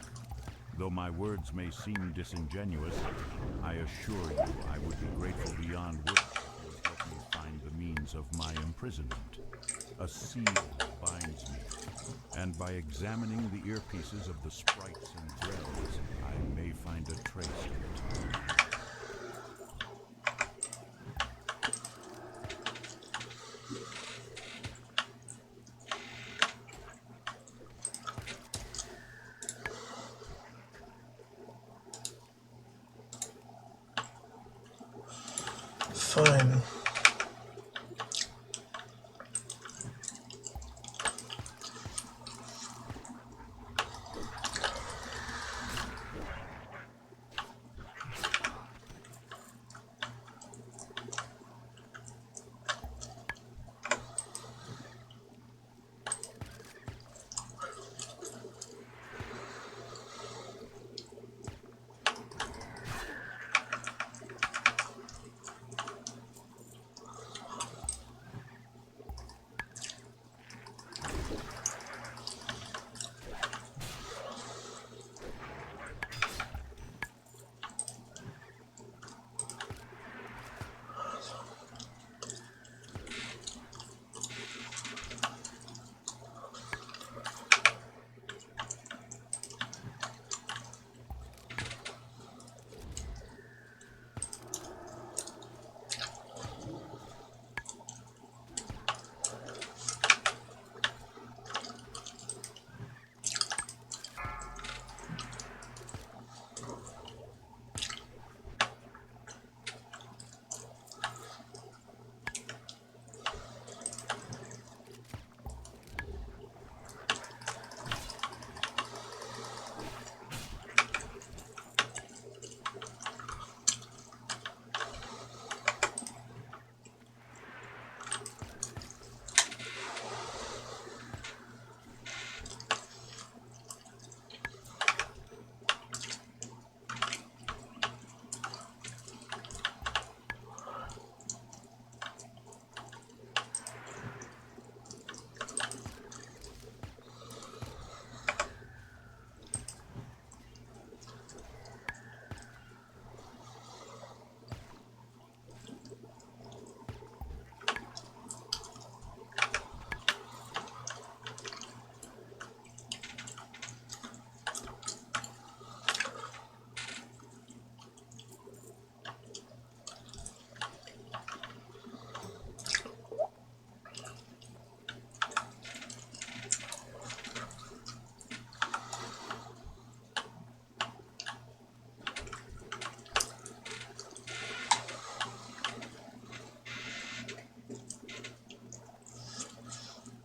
Though my words may seem disingenuous, I assure you I would be grateful beyond words if you would help me find the means of my imprisonment. A seal binds me, and by examining the earpieces of the sprites and grells, I may find a trace of it.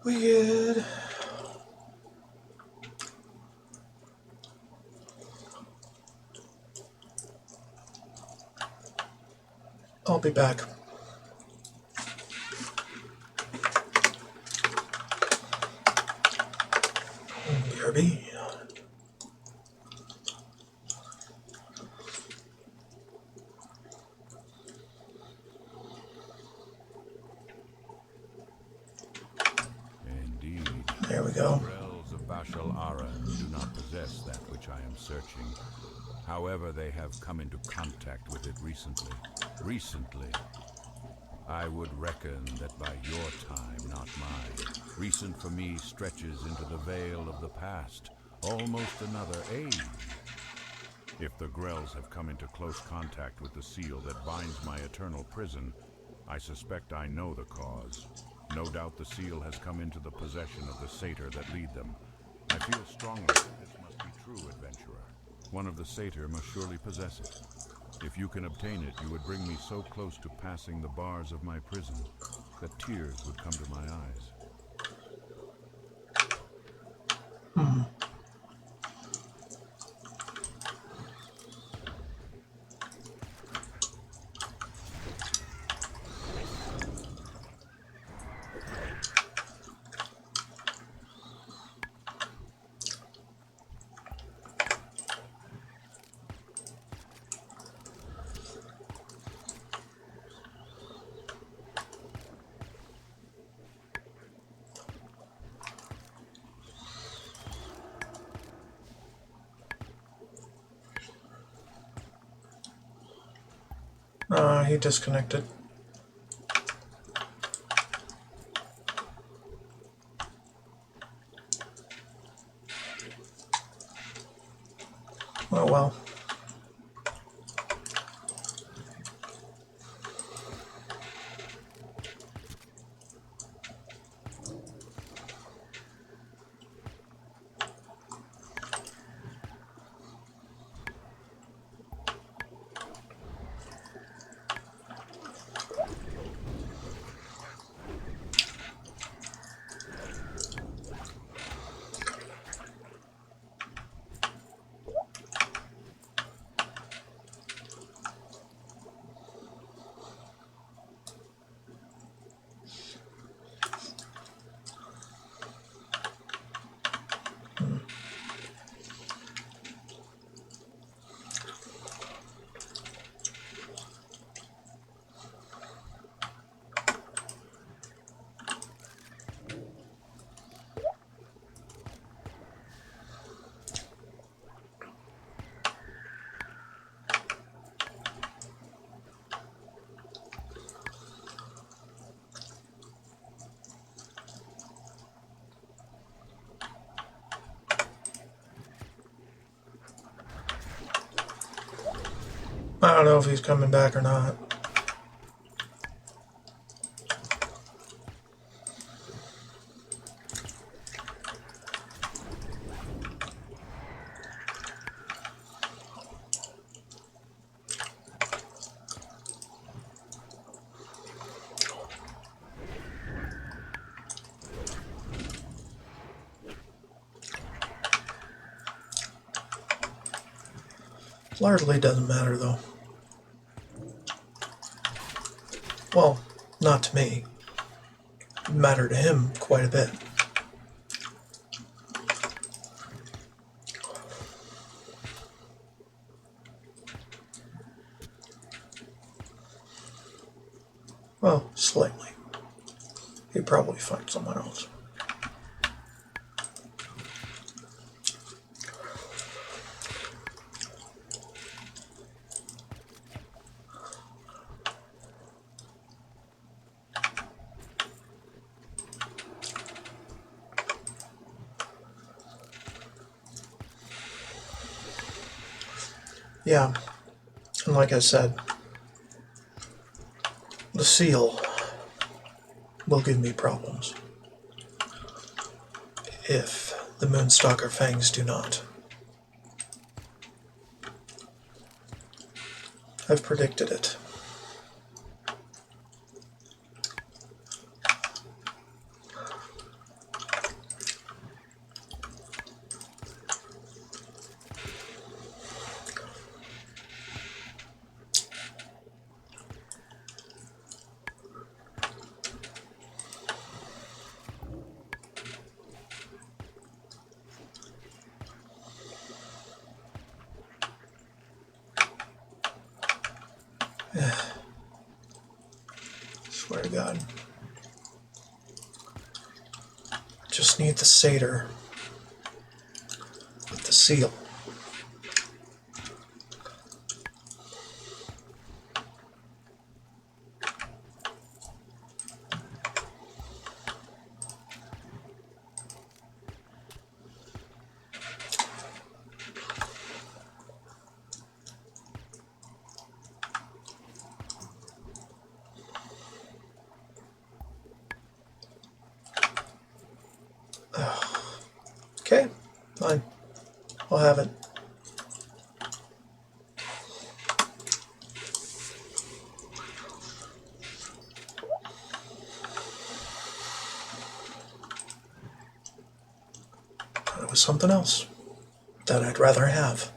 We good. I'll be back. BRB. Indeed. There we go. The elves of Bashal Ara do not possess that which I am searching. However, they have come into contact with it recently. I would reckon that by your time, not mine. Recent for me stretches into the veil of the past, almost another age. If the Grells have come into close contact with the seal that binds my eternal prison, I suspect I know the cause. No doubt the seal has come into the possession of the satyr that lead them. I feel strongly that this must be true, adventurer. One of the satyr must surely possess it. If you can obtain it, you would bring me so close to passing the bars of my prison that tears would come to my eyes. He disconnected. Oh well. I don't know if he's coming back or not. Largely doesn't matter though. Well, not to me. It mattered to him quite a bit. Well, slightly. He'd probably find someone else. Yeah, and like I said, the seal will give me problems if the Moonstalker fangs do not. I've predicted it. god. Just need the satyr with the seal. Okay, fine. I'll have it. It was something else that I'd rather have.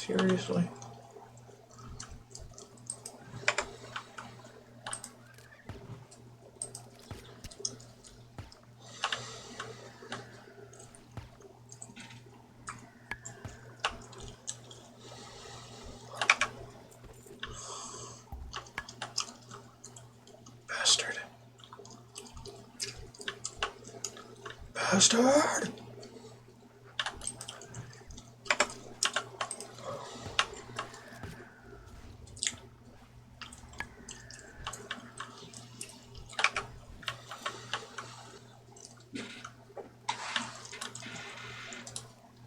Seriously? Bastard. Bastard!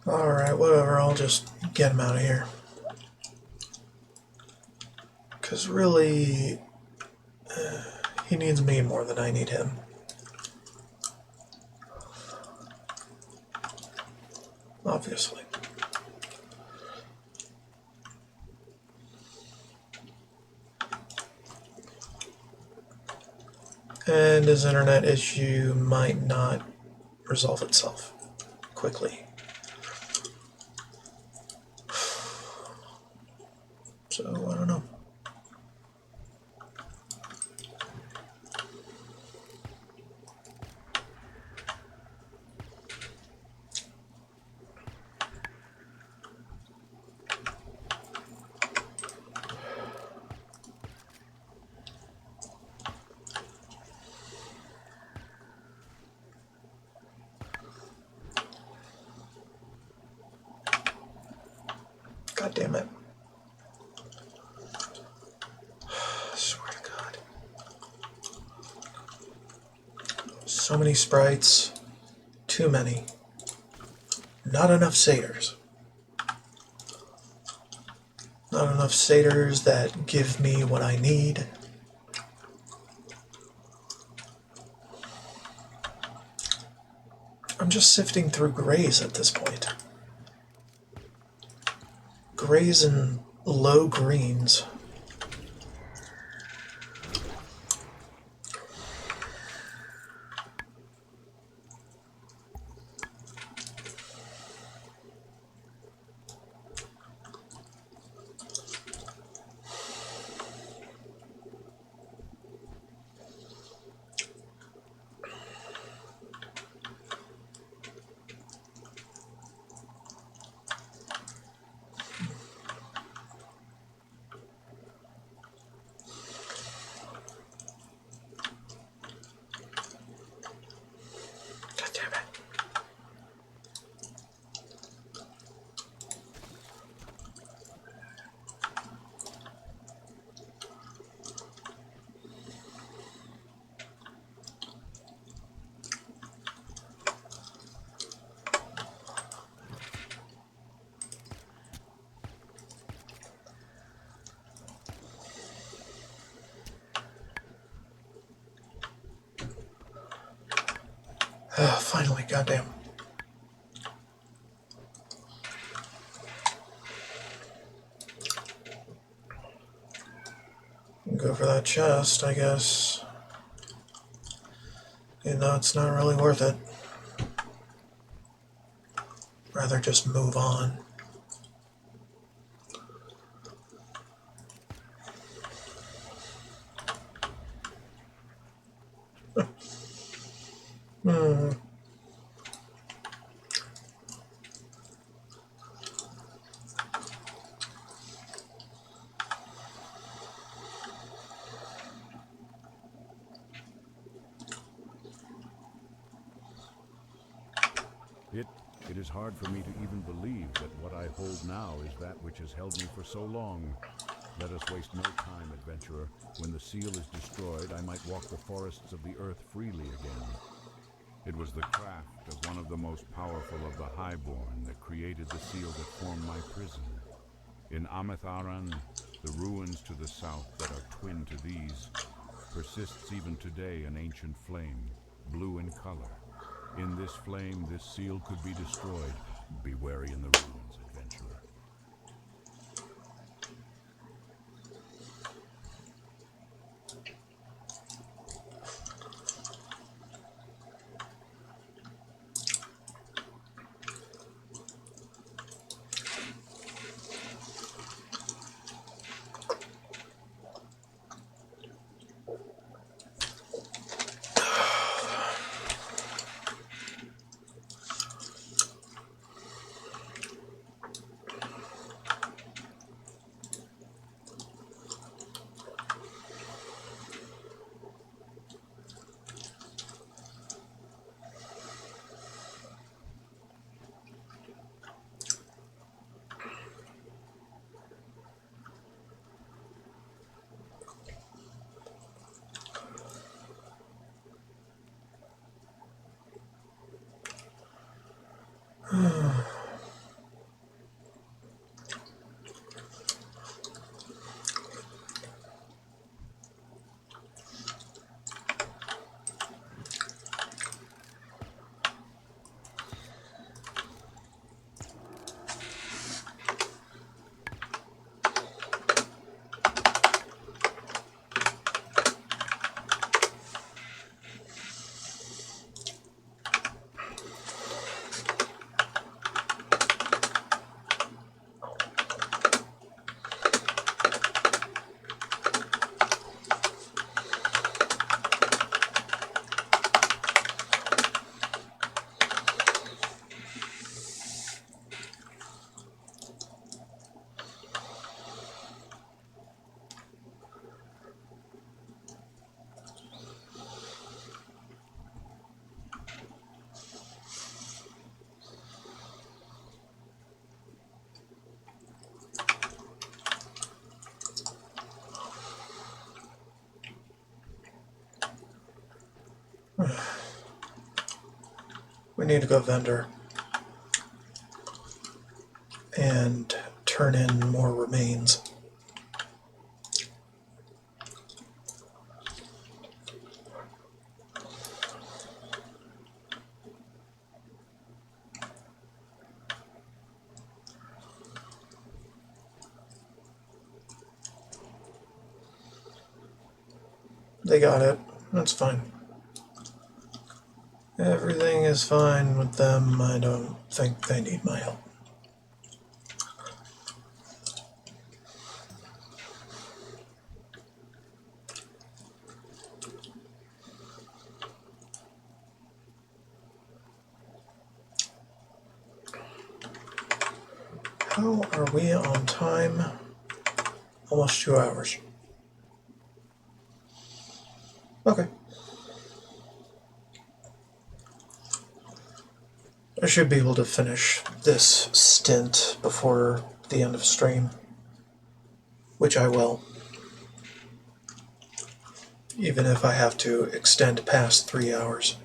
Alright, whatever, I'll just get him out of here. Because really, he needs me more than I need him. Obviously. And his internet issue might not resolve itself quickly. So, I don't know. God damn it. I swear to God. So many sprites. Too many. Not enough satyrs. Not enough satyrs that give me what I need. I'm just sifting through grays at this point. Grays and low greens. Finally, goddamn. Go for that chest, I guess. You know, it's not really worth it. Rather just move on. Hmm. It is hard for me to even believe that what I hold now is that which has held me for so long. Let us waste no time, adventurer. When the seal is destroyed, I might walk the forests of the earth freely again. It was the craft of one of the most powerful of the Highborn that created the seal that formed my prison. In Amatharan, the ruins to the south that are twin to these, persists even today an ancient flame, blue in color. In this flame, this seal could be destroyed. Be wary in the ruins, adventurer. We need to go vendor and turn in more remains. They got it. That's fine. Everything is fine with them. I don't think they need my help. How are we on time? Almost 2 hours. Okay. I should be able to finish this stint before the end of stream, which I will, even if I have to extend past 3 hours.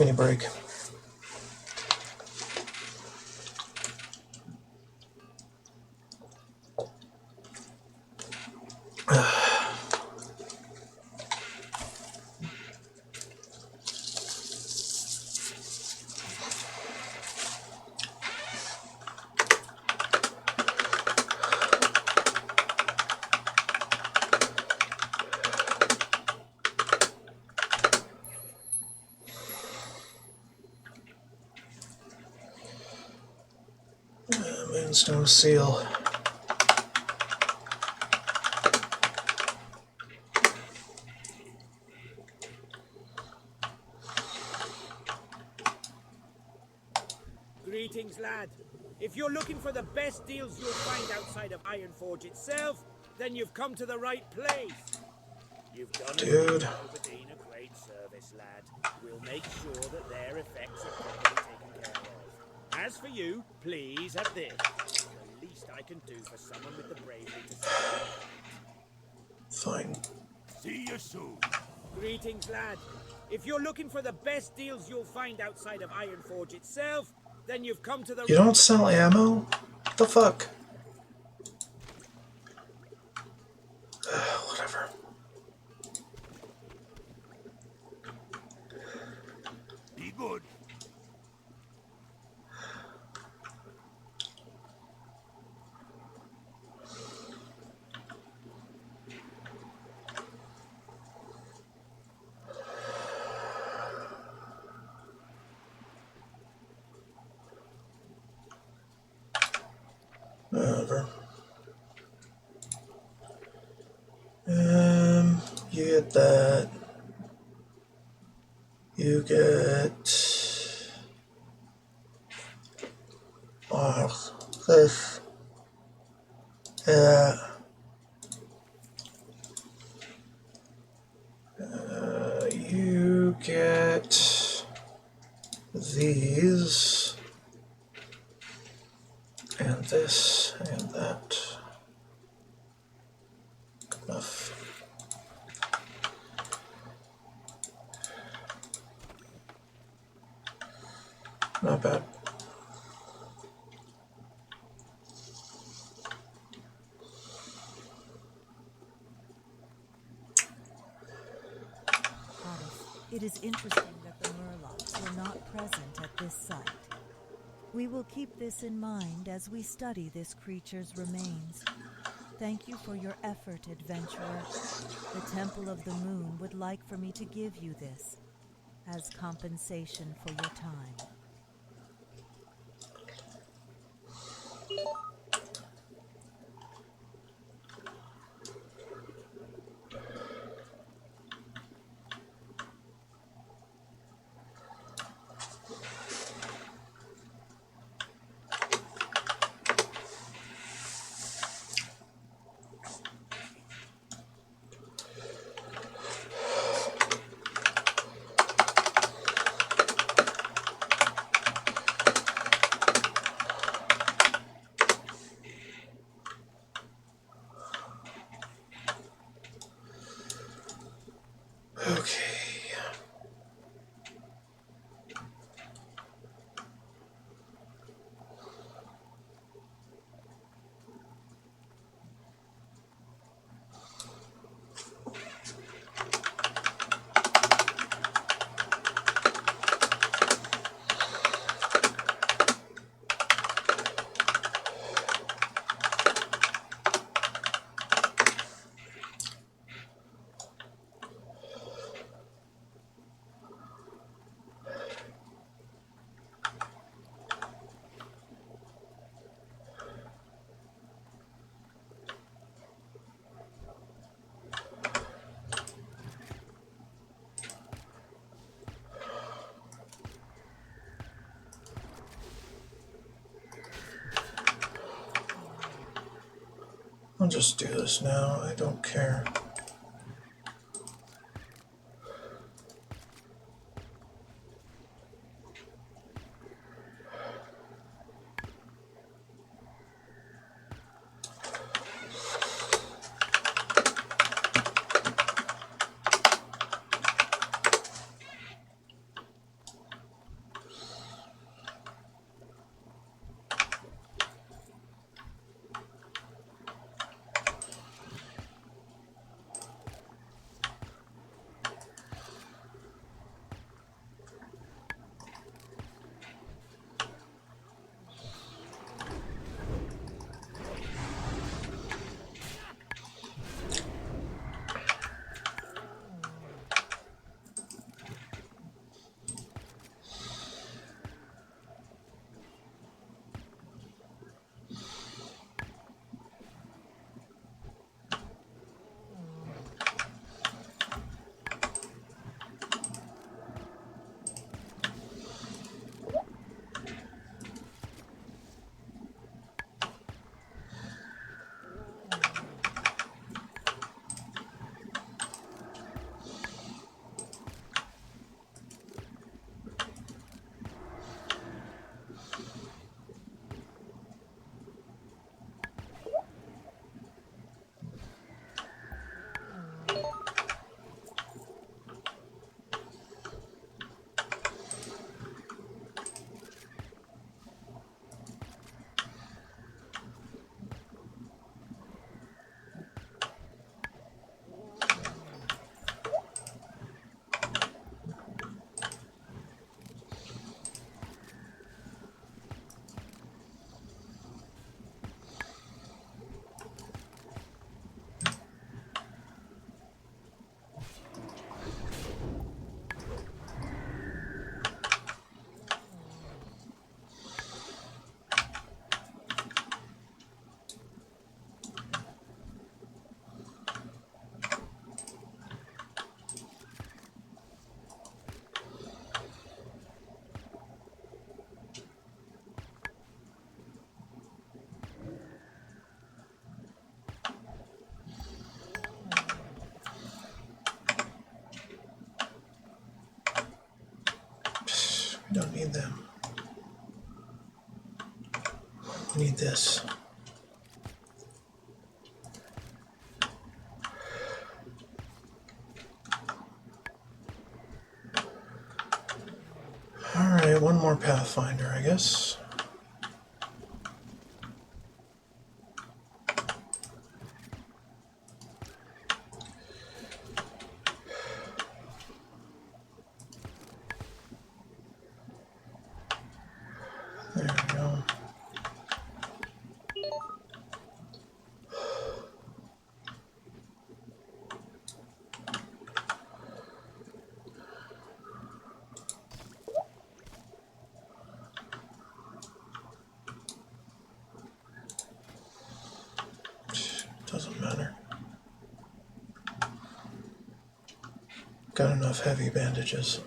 mini break. Moonstone seal. Greetings, lad. If you're looking for the best deals you'll find outside of Ironforge itself, then you've come to the right place. You've done Dude. Aberdeen a great service, lad. We'll make sure that their effects are properly taken care of. As for you, please have this. It's the least I can do for someone with the bravery to say. Fine. See you soon. Greetings, lad. If you're looking for the best deals you'll find outside of Ironforge itself, then you've come to the... You don't sell ammo? What the fuck? Whatever. Be good. Whatever. You get that. You get... Oh, this. Yeah. You get these. And this, and that. Good enough. Not bad. It is interesting that the Murlocs were not present at this site. We will keep this in mind as we study this creature's remains. Thank you for your effort, adventurer. The Temple of the Moon would like for me to give you this as compensation for your time. Okay. I'll just do this now. I don't care. Need this. Alright, one more Pathfinder, I guess. There we go. Doesn't matter. Got enough heavy bandages.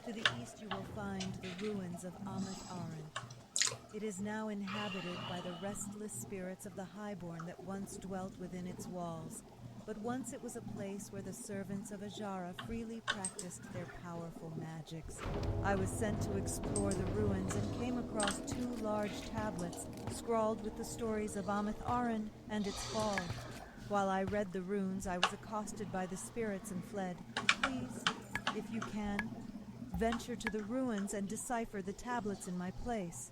To the east you will find the ruins of Amath Aran. It is now inhabited by the restless spirits of the Highborn that once dwelt within its walls. But once it was a place where the servants of Ajara freely practiced their powerful magics. I was sent to explore the ruins and came across 2 large tablets scrawled with the stories of Amath Aran and its fall. While I read the runes, I was accosted by the spirits and fled. Please, if you can, venture to the ruins and decipher the tablets in my place.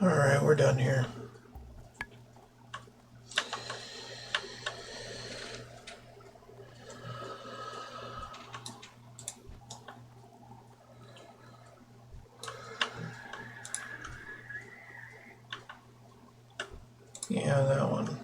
Alright, we're done here. Yeah, that one.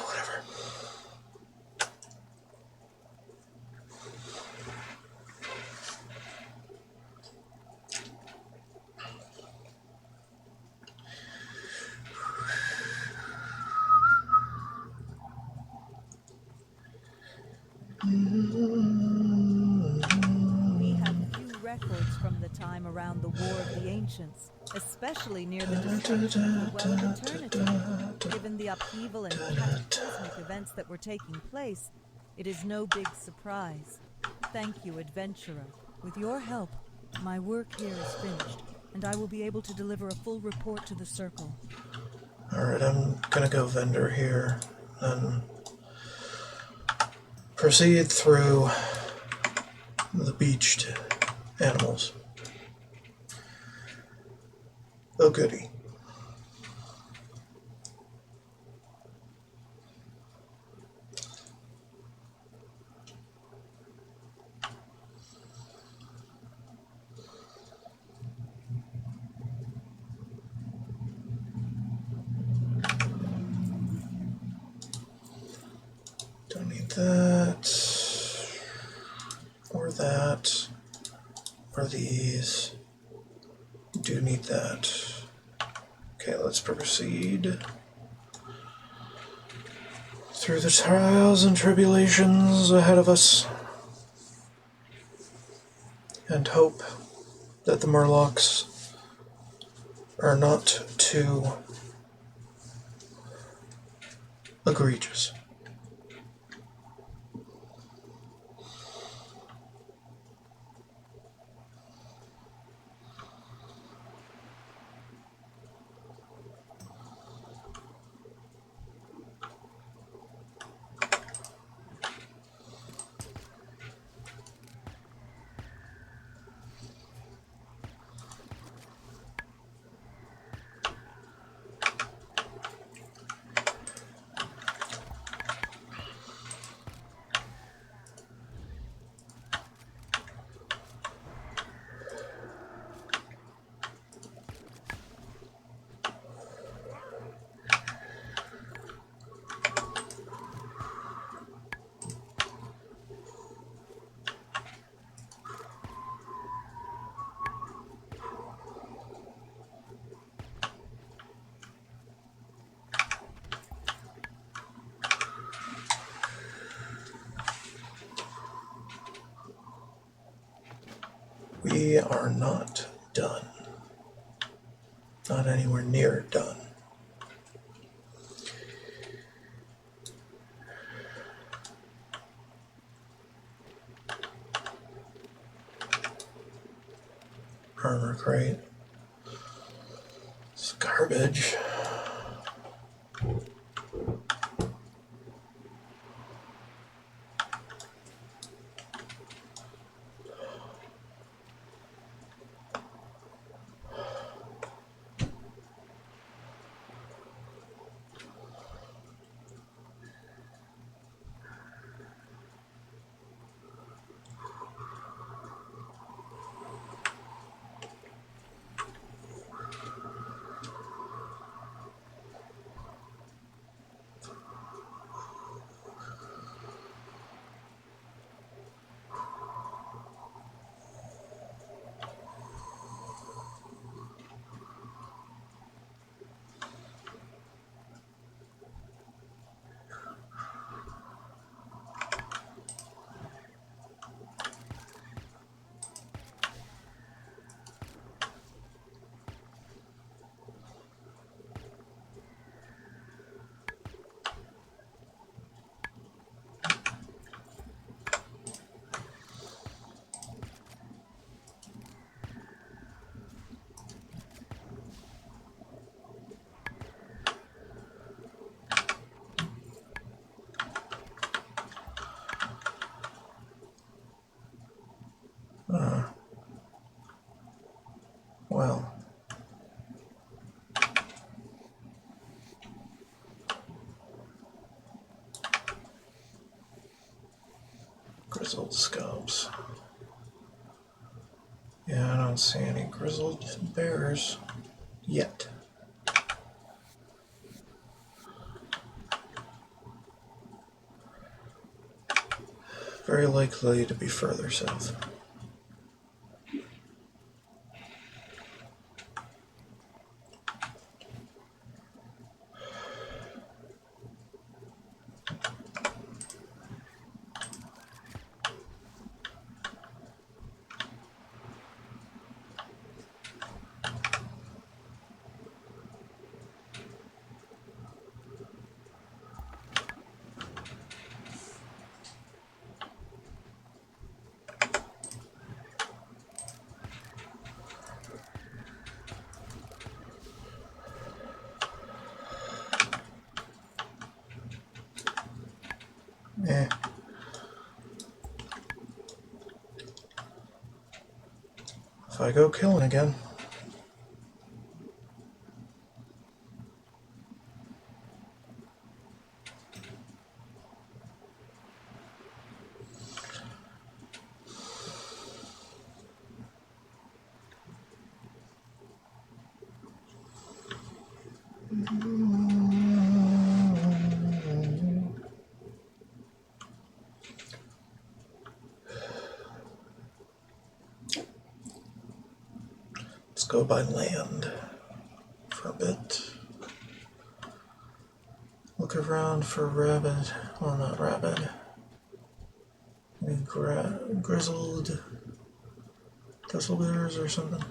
Whatever. We have few records from the time around the War of the Ancients, especially near the destruction of the Well of Eternity. Given the upheaval and cataclysmic events that were taking place, it is no big surprise. Thank you, adventurer. With your help, my work here is finished, and I will be able to deliver a full report to the Circle. Alright, I'm gonna go vendor here and proceed through the beached animals. Oh goody. Don't need that, or that, or these. Do need that. Okay, let's proceed through the trials and tribulations ahead of us, and hope that the Murlocs are not too egregious. we are not done. Not anywhere near done. Armor crate. It's garbage. Well, grizzled scalps. Yeah, I don't see any grizzled bears yet. Very likely to be further south. Eh. If I go killing again. Let's go by land for a bit. Look around for rabbit. Well, not rabbit. Any grizzled bears or something.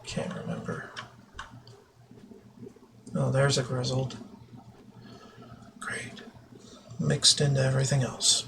Can't remember. Oh, there's a grizzled. Great. Mixed into everything else.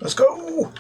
Let's go!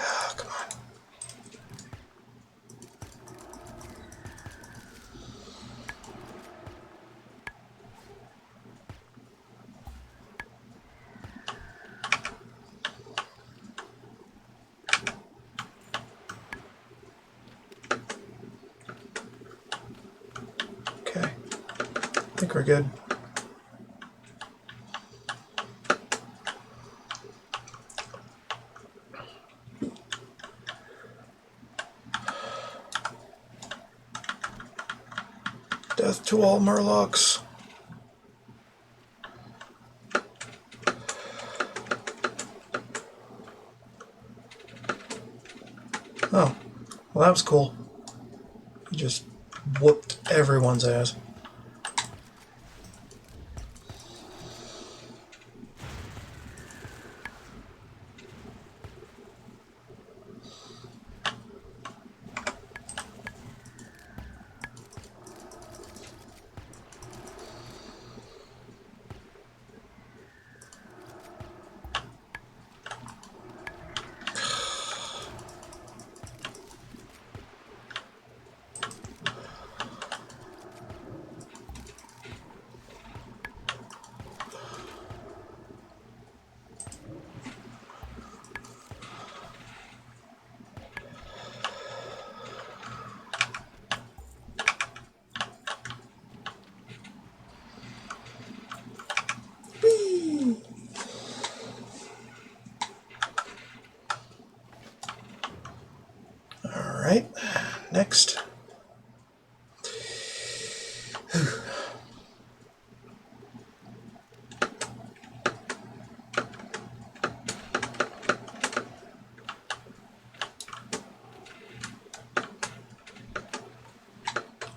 Ah, come on. Okay. I think we're good. Death to all Murlocs. Oh, well that was cool. He just whooped everyone's ass. Alright, next.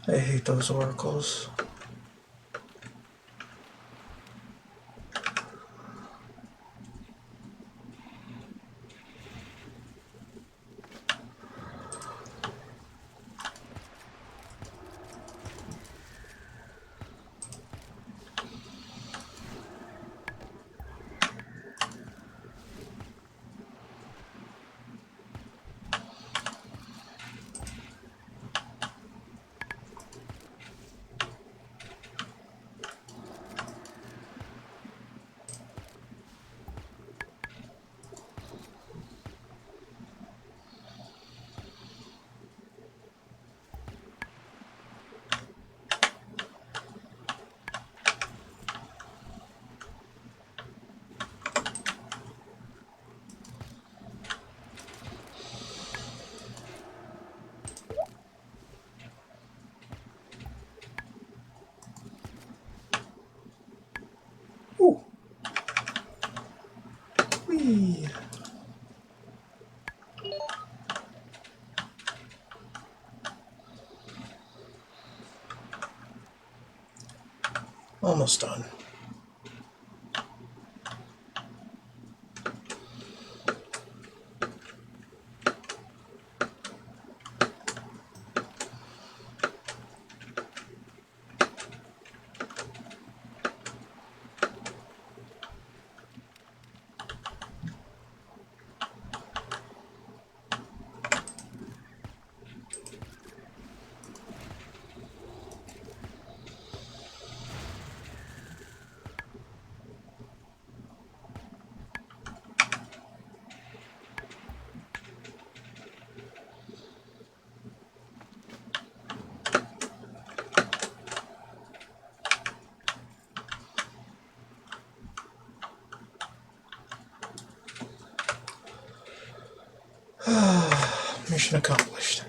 I hate those oracles. Ooh. Whee. Almost done. Mission accomplished.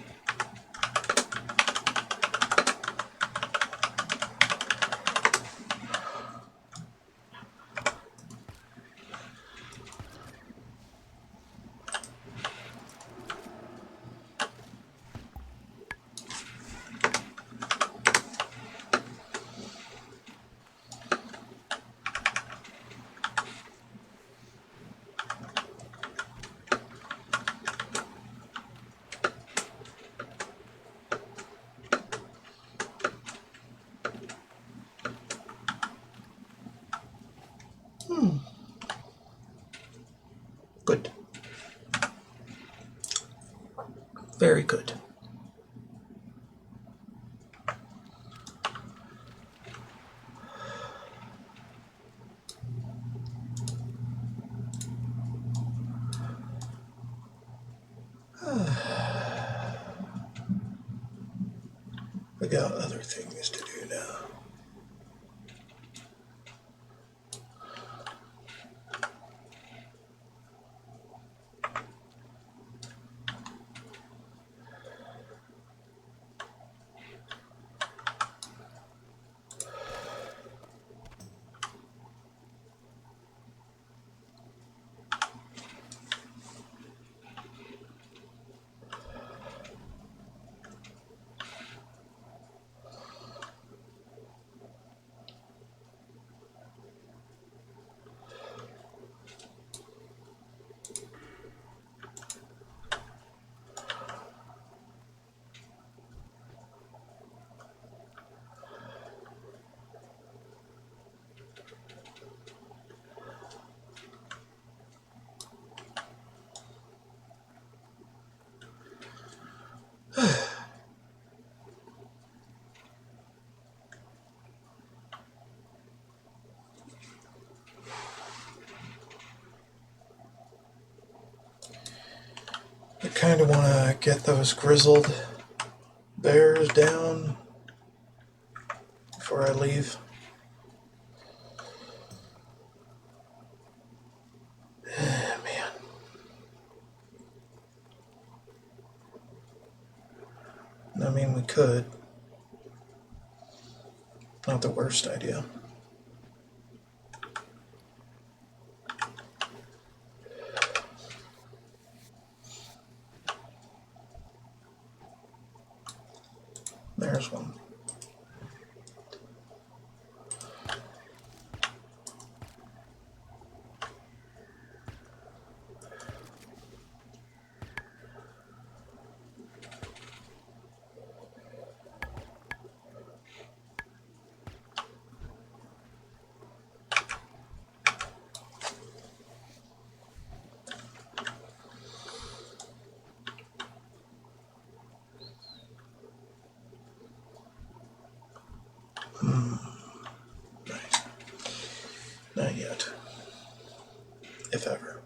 Good. Very good. We got other things to do now. I kind of want to get those grizzled bears down before I leave. Man. I mean, we could. Not the worst idea. There's one. Nice. Not yet. If ever.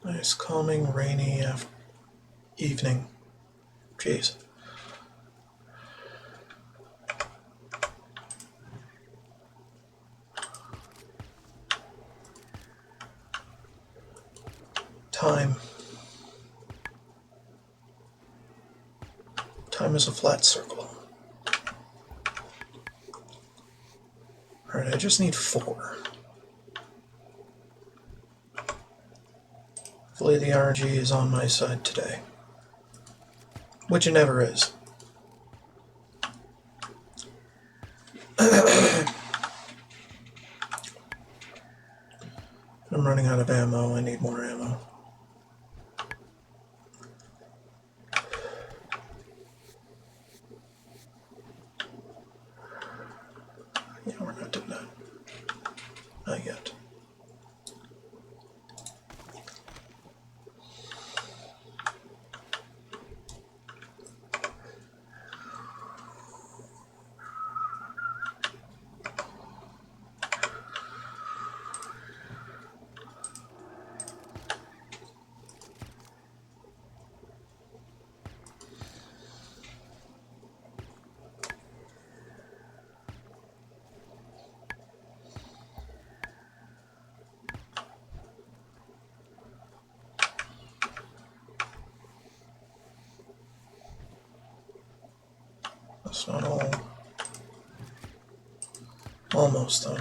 Nice, calming, rainy evening. Jeez. Time. Time is a flat circle. Alright, I just need 4. Hopefully the RNG is on my side today. Which it never is. I'm running out of ammo. I need more ammo. Yeah, we're not doing that. Not yet. It's not all. Almost though.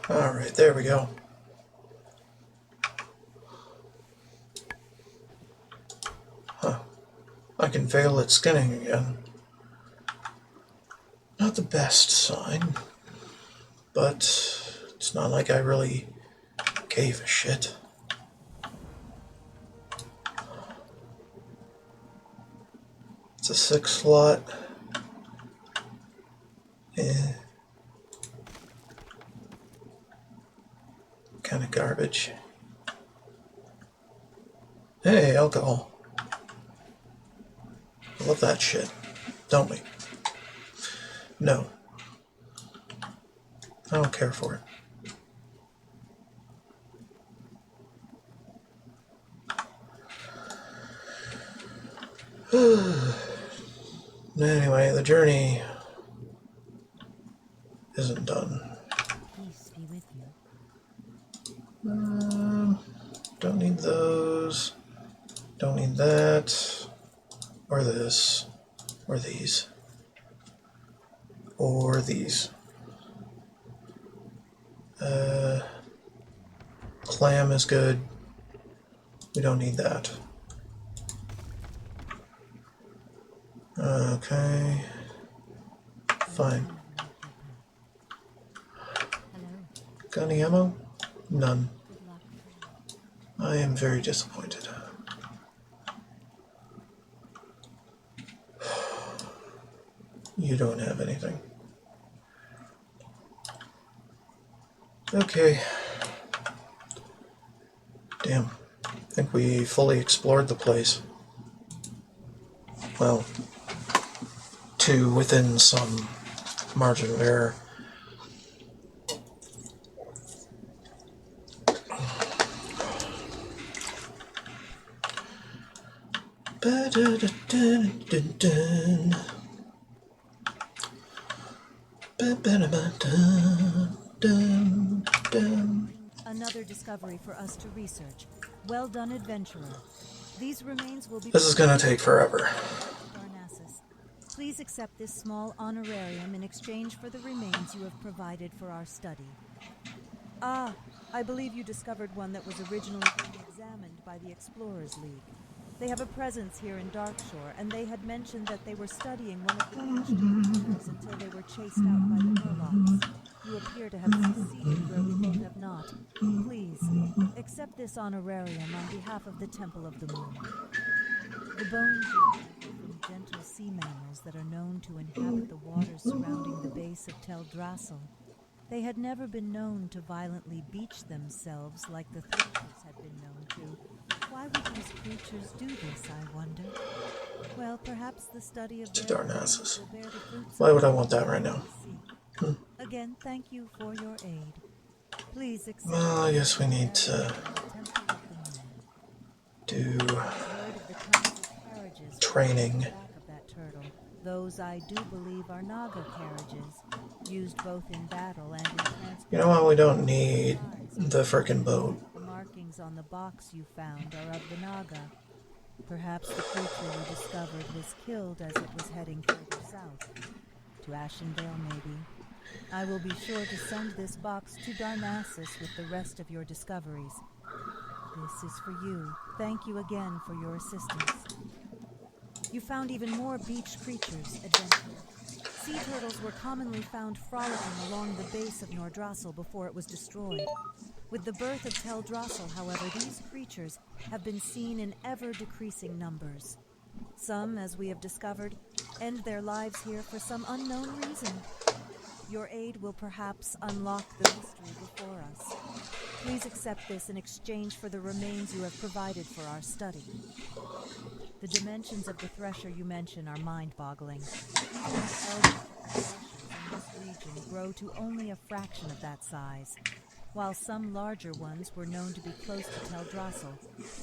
Alright, there we go. Huh. I can veil its skinning again. Not the best sign, but it's not like I really gave a shit. It's a 6 slot. Kind of garbage. Hey, alcohol. I love that shit, don't we? No. I don't care for it. Anyway, the journey isn't done. Peace be with you. Don't need those. Don't need that. Or this. Or these. Or these. Clam is good. We don't need that. Okay. Fine. Hello. Got any ammo? None. Good luck. I am very disappointed. You don't have anything. Okay. Damn. I think we fully explored the place. Well, to within some margin of error. Ba-da-da-dun-dun-dun. Ba-ba-da-ba-dun-dun-dun. Another discovery for us to research. Well done, adventurer. These remains will be... This is gonna take forever. Darnassus, please accept this small honorarium in exchange for the remains you have provided for our study. Ah, I believe you discovered one that was originally being examined by the Explorers League. They have a presence here in Darkshore, and they had mentioned that they were studying one of the ancient creatures until they were chased out by the Murlocs. You appear to have succeeded where we both have not. Please, accept this honorarium on behalf of the Temple of the Moon. The bones you have from gentle sea mammals that are known to inhabit the waters surrounding the base of Teldrassil. They had never been known to violently beach themselves like the Thrashers had been known to. Why would these creatures do this, I wonder? Well, perhaps the study of To their Darnassus. will bear the fruits Why of would I want that right now? Again, thank you for your aid. Please accept. Well, I guess we need to the Temple of the Moon. do Heard of the kinds of carriages training. on the back of that turtle. Those I do believe are Naga carriages, used both in battle and in transport. You know what? We don't need the frickin' boat. The markings on the box you found are of the Naga. Perhaps the creature you discovered was killed as it was heading further south. To Ashenvale, maybe. I will be sure to send this box to Darnassus with the rest of your discoveries. This is for you. Thank you again for your assistance. You found even more beach creatures, adventurer. Sea turtles were commonly found frolicking along the base of Nordrassil before it was destroyed. With the birth of Teldrassil, however, these creatures have been seen in ever-decreasing numbers. Some, as we have discovered, end their lives here for some unknown reason. Your aid will perhaps unlock the mystery before us. Please accept this in exchange for the remains you have provided for our study. The dimensions of the thresher you mention are mind-boggling. Even elves threshers in this region grow to only a fraction of that size. While some larger ones were known to be close to Teldrassil,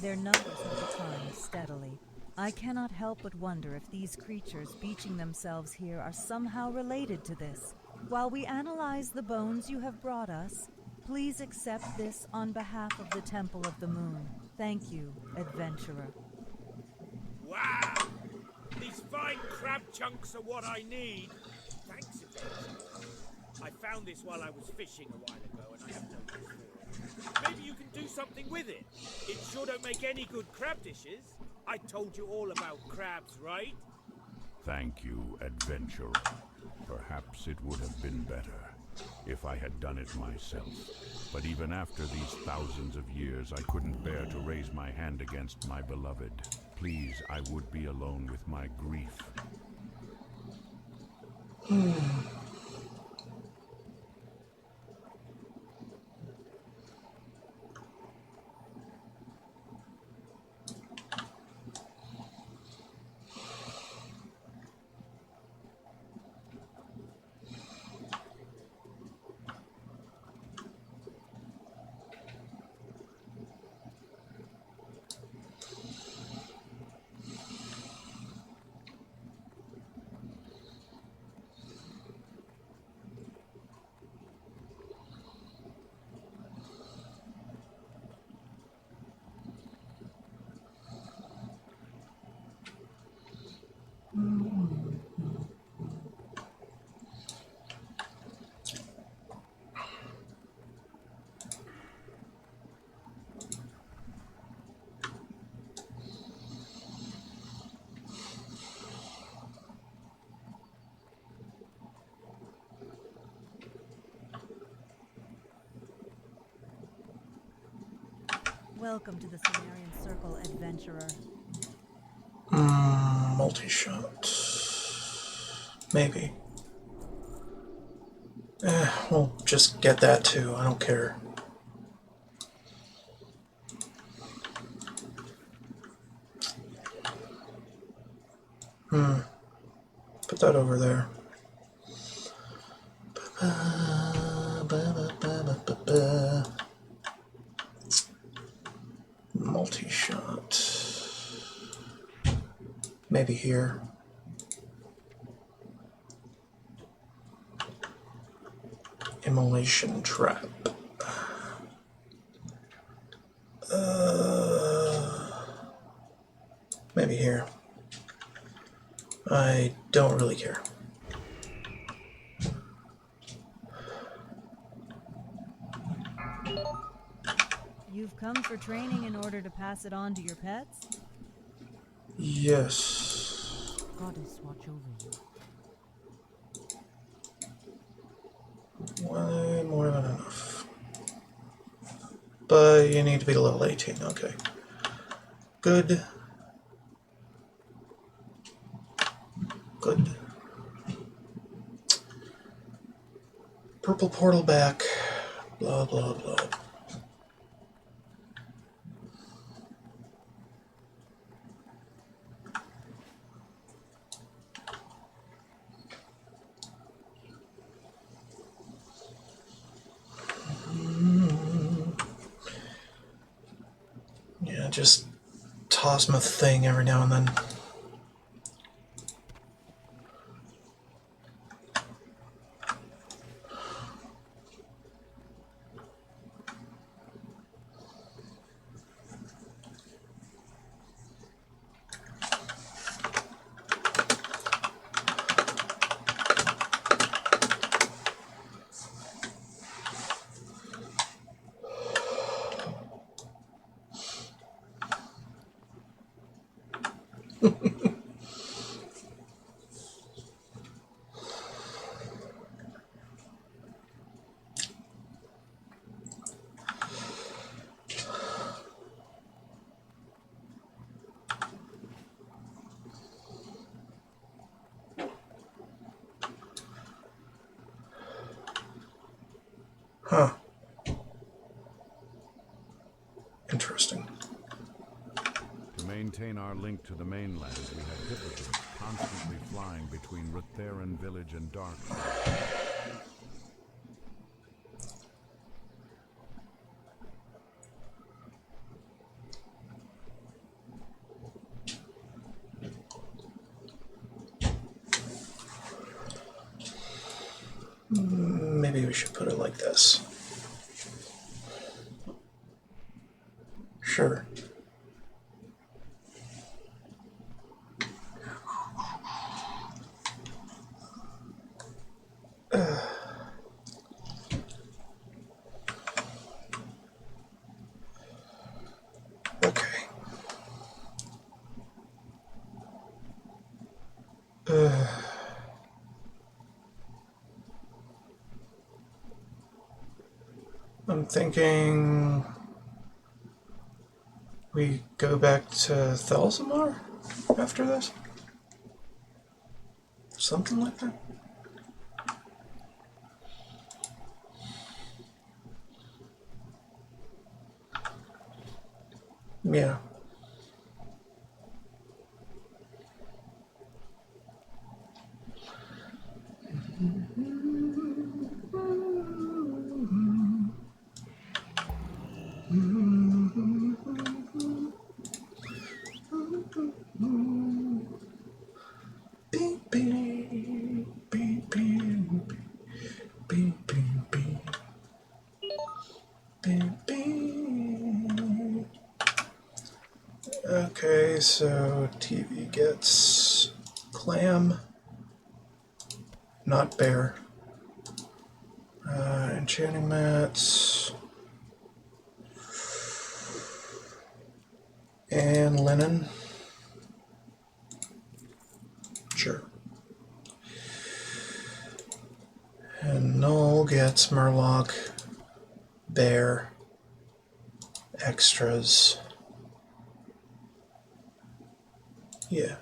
their numbers have declined steadily. I cannot help but wonder if these creatures beaching themselves here are somehow related to this. While we analyze the bones you have brought us, please accept this on behalf of the Temple of the Moon. Thank you, adventurer. Wow! These fine crab chunks are what I need. Thanks, adventurer. I found this while I was fishing a while ago, and I have no use for it. Maybe you can do something with it. It sure don't make any good crab dishes. I told you all about crabs, right? Thank you, adventurer. Perhaps it would have been better if I had done it myself. But even after these thousands of years, I couldn't bear to raise my hand against my beloved. Please, I would be alone with my grief. Welcome to the Sumerian Circle, adventurer. Multi-shot. Maybe. We'll just get that too. I don't care. Put that over there. Multi-shot. Maybe here. Immolation trap. Maybe here. I don't really care. You've come for training in order to pass it on to your pets? Yes. Goddess, watch over you. Way more than enough. But you need to be level 18. Okay. Good. Good. Purple portal back. Blah, blah, blah. Yeah, just toss my thing every now and then. Huh. Interesting. To maintain our link to the mainland, we had hippogriffs constantly flying between Rutheran village and Darkshore. like this. Sure. Okay. I'm thinking we go back to Thelsamar after this? Something like that? Yeah. Beep, beep, beep, beep, beep, beep, beep, beep, beep. Okay, so TV gets clam, not bear. Enchanting mats and linen. Sure. And Null gets Murloc, bear, extras. Yeah.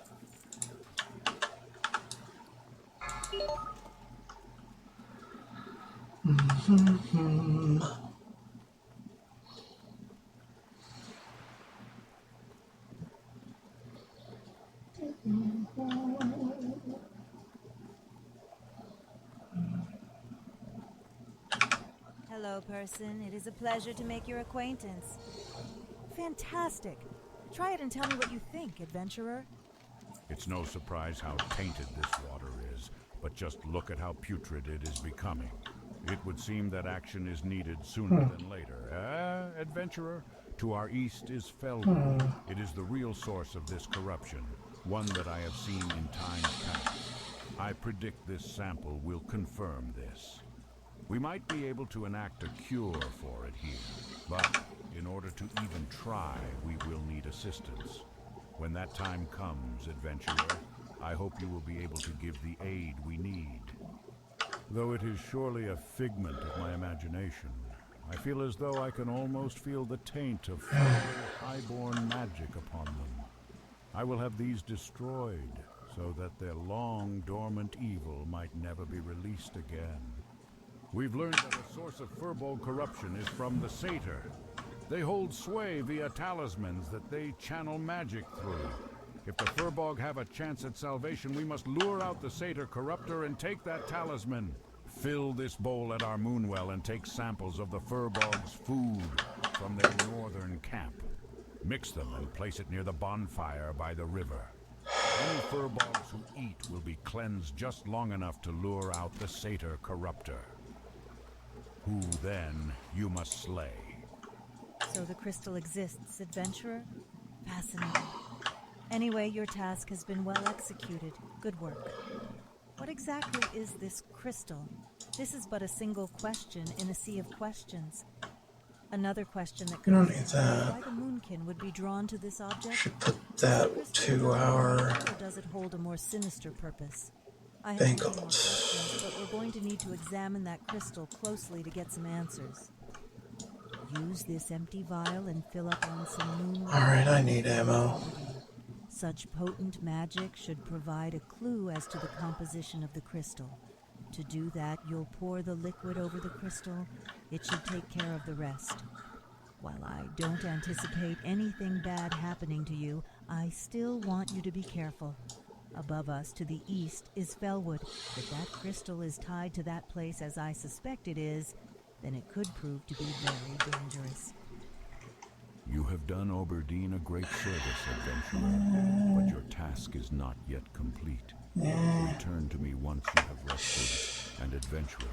Hello, person. It is a pleasure to make your acquaintance. Fantastic. Try it and tell me what you think, adventurer. It's no surprise how tainted this water is, but just look at how putrid it is becoming. It would seem that action is needed sooner than later. Adventurer, to our east is Felwood. It is the real source of this corruption, one that I have seen in times past. I predict this sample will confirm this. We might be able to enact a cure for it here, but in order to even try, we will need assistance. When that time comes, adventurer, I hope you will be able to give the aid we need. Though it is surely a figment of my imagination, I feel as though I can almost feel the taint of foul, high-born magic upon them. I will have these destroyed, so that their long-dormant evil might never be released again. We've learned that a source of Furbolg corruption is from the Satyr. They hold sway via talismans that they channel magic through. If the Furbolg have a chance at salvation, we must lure out the Satyr corruptor and take that talisman. Fill this bowl at our moonwell and take samples of the Furbolg's food from their northern camp. Mix them and place it near the bonfire by the river. Any Furbolgs who eat will be cleansed just long enough to lure out the Satyr corruptor, who then you must slay. So the crystal exists, adventurer? Fascinating. Anyway, your task has been well executed. Good work. What exactly is this crystal? This is but a single question in a sea of questions. Another question that You don't could need that. why the Moonkin would be drawn to this object? Should put that to our Or does it hold a more sinister purpose? I have many more bangle. questions, but we're going to need to examine that crystal closely to get some answers. Use this empty vial and fill up on some moon. Alright, I need ammo. Such potent magic should provide a clue as to the composition of the crystal. To do that, you'll pour the liquid over the crystal. It should take care of the rest. While I don't anticipate anything bad happening to you, I still want you to be careful. Above us to the east is Felwood. If that crystal is tied to that place as I suspect it is, then it could prove to be very dangerous. You have done Oberdeen a great service, adventurer, but your task is not yet complete. Return to me once you have rested, and adventurer,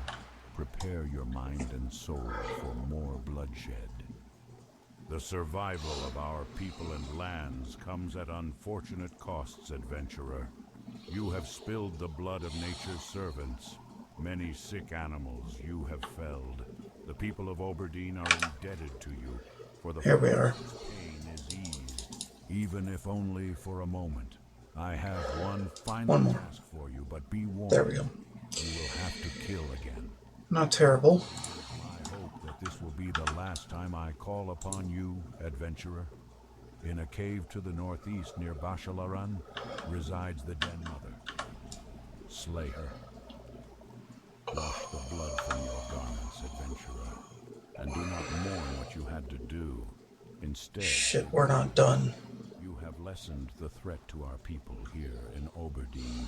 Prepare your mind and soul for more bloodshed. The survival of our people and lands comes at unfortunate costs, adventurer. You have spilled the blood of nature's servants. Many sick animals you have felled. The people of Oberdeen are indebted to you, for the Here we are. pain is eased, even if only for a moment. I have one final One more. task for you, but be warned. There we go. You will have to kill again. Not terrible. I hope that this will be the last time I call upon you, adventurer. In a cave to the northeast near Bashalaran resides the Den Mother. Slay her. Wash the blood from your garments, adventurer, and do not mourn what you had to do. Instead, Shit, we're not done. you have lessened the threat to our people here in Oberdeen,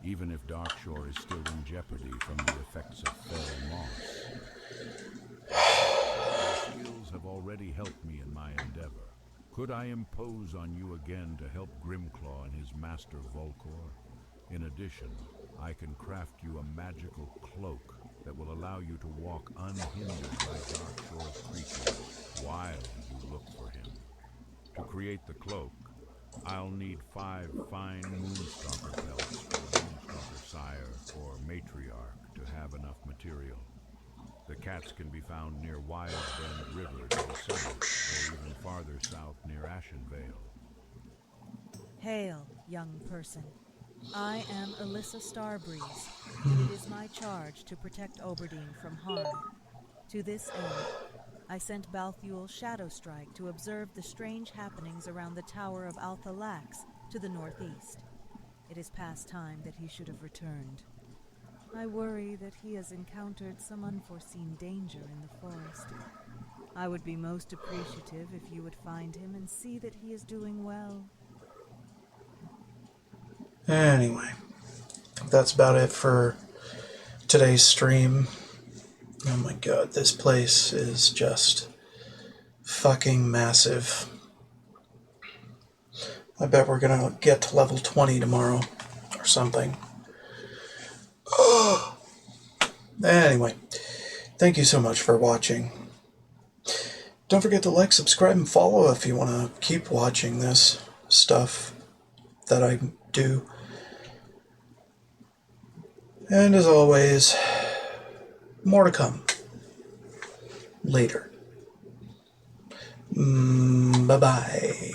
even if Darkshore is still in jeopardy from the effects of fell moss. Your skills have already helped me in my endeavor. Could I impose on you again to help Grimclaw and his master Volcor? In addition, I can craft you a magical cloak that will allow you to walk unhindered by Darkshore's creatures while you look for him. To create the cloak, I'll need 5 fine Moonstalker pelts for a Moonstalker sire or matriarch to have enough material. The cats can be found near Wild Bend River to the south, or even farther south near Ashenvale. Hail, young person. I am Alyssa Starbreeze, and it is my charge to protect Oberdeen from harm. To this end, I sent Balthuel Shadowstrike to observe the strange happenings around the Tower of Althalax to the northeast. It is past time that he should have returned. I worry that he has encountered some unforeseen danger in the forest. I would be most appreciative if you would find him and see that he is doing well. Anyway, that's about it for today's stream. Oh my god, this place is just fucking massive. I bet we're gonna get to level 20 tomorrow or something. Anyway, thank you so much for watching. Don't forget to like, subscribe, and follow if you want to keep watching this stuff that I do. And as always, more to come later. Bye-bye.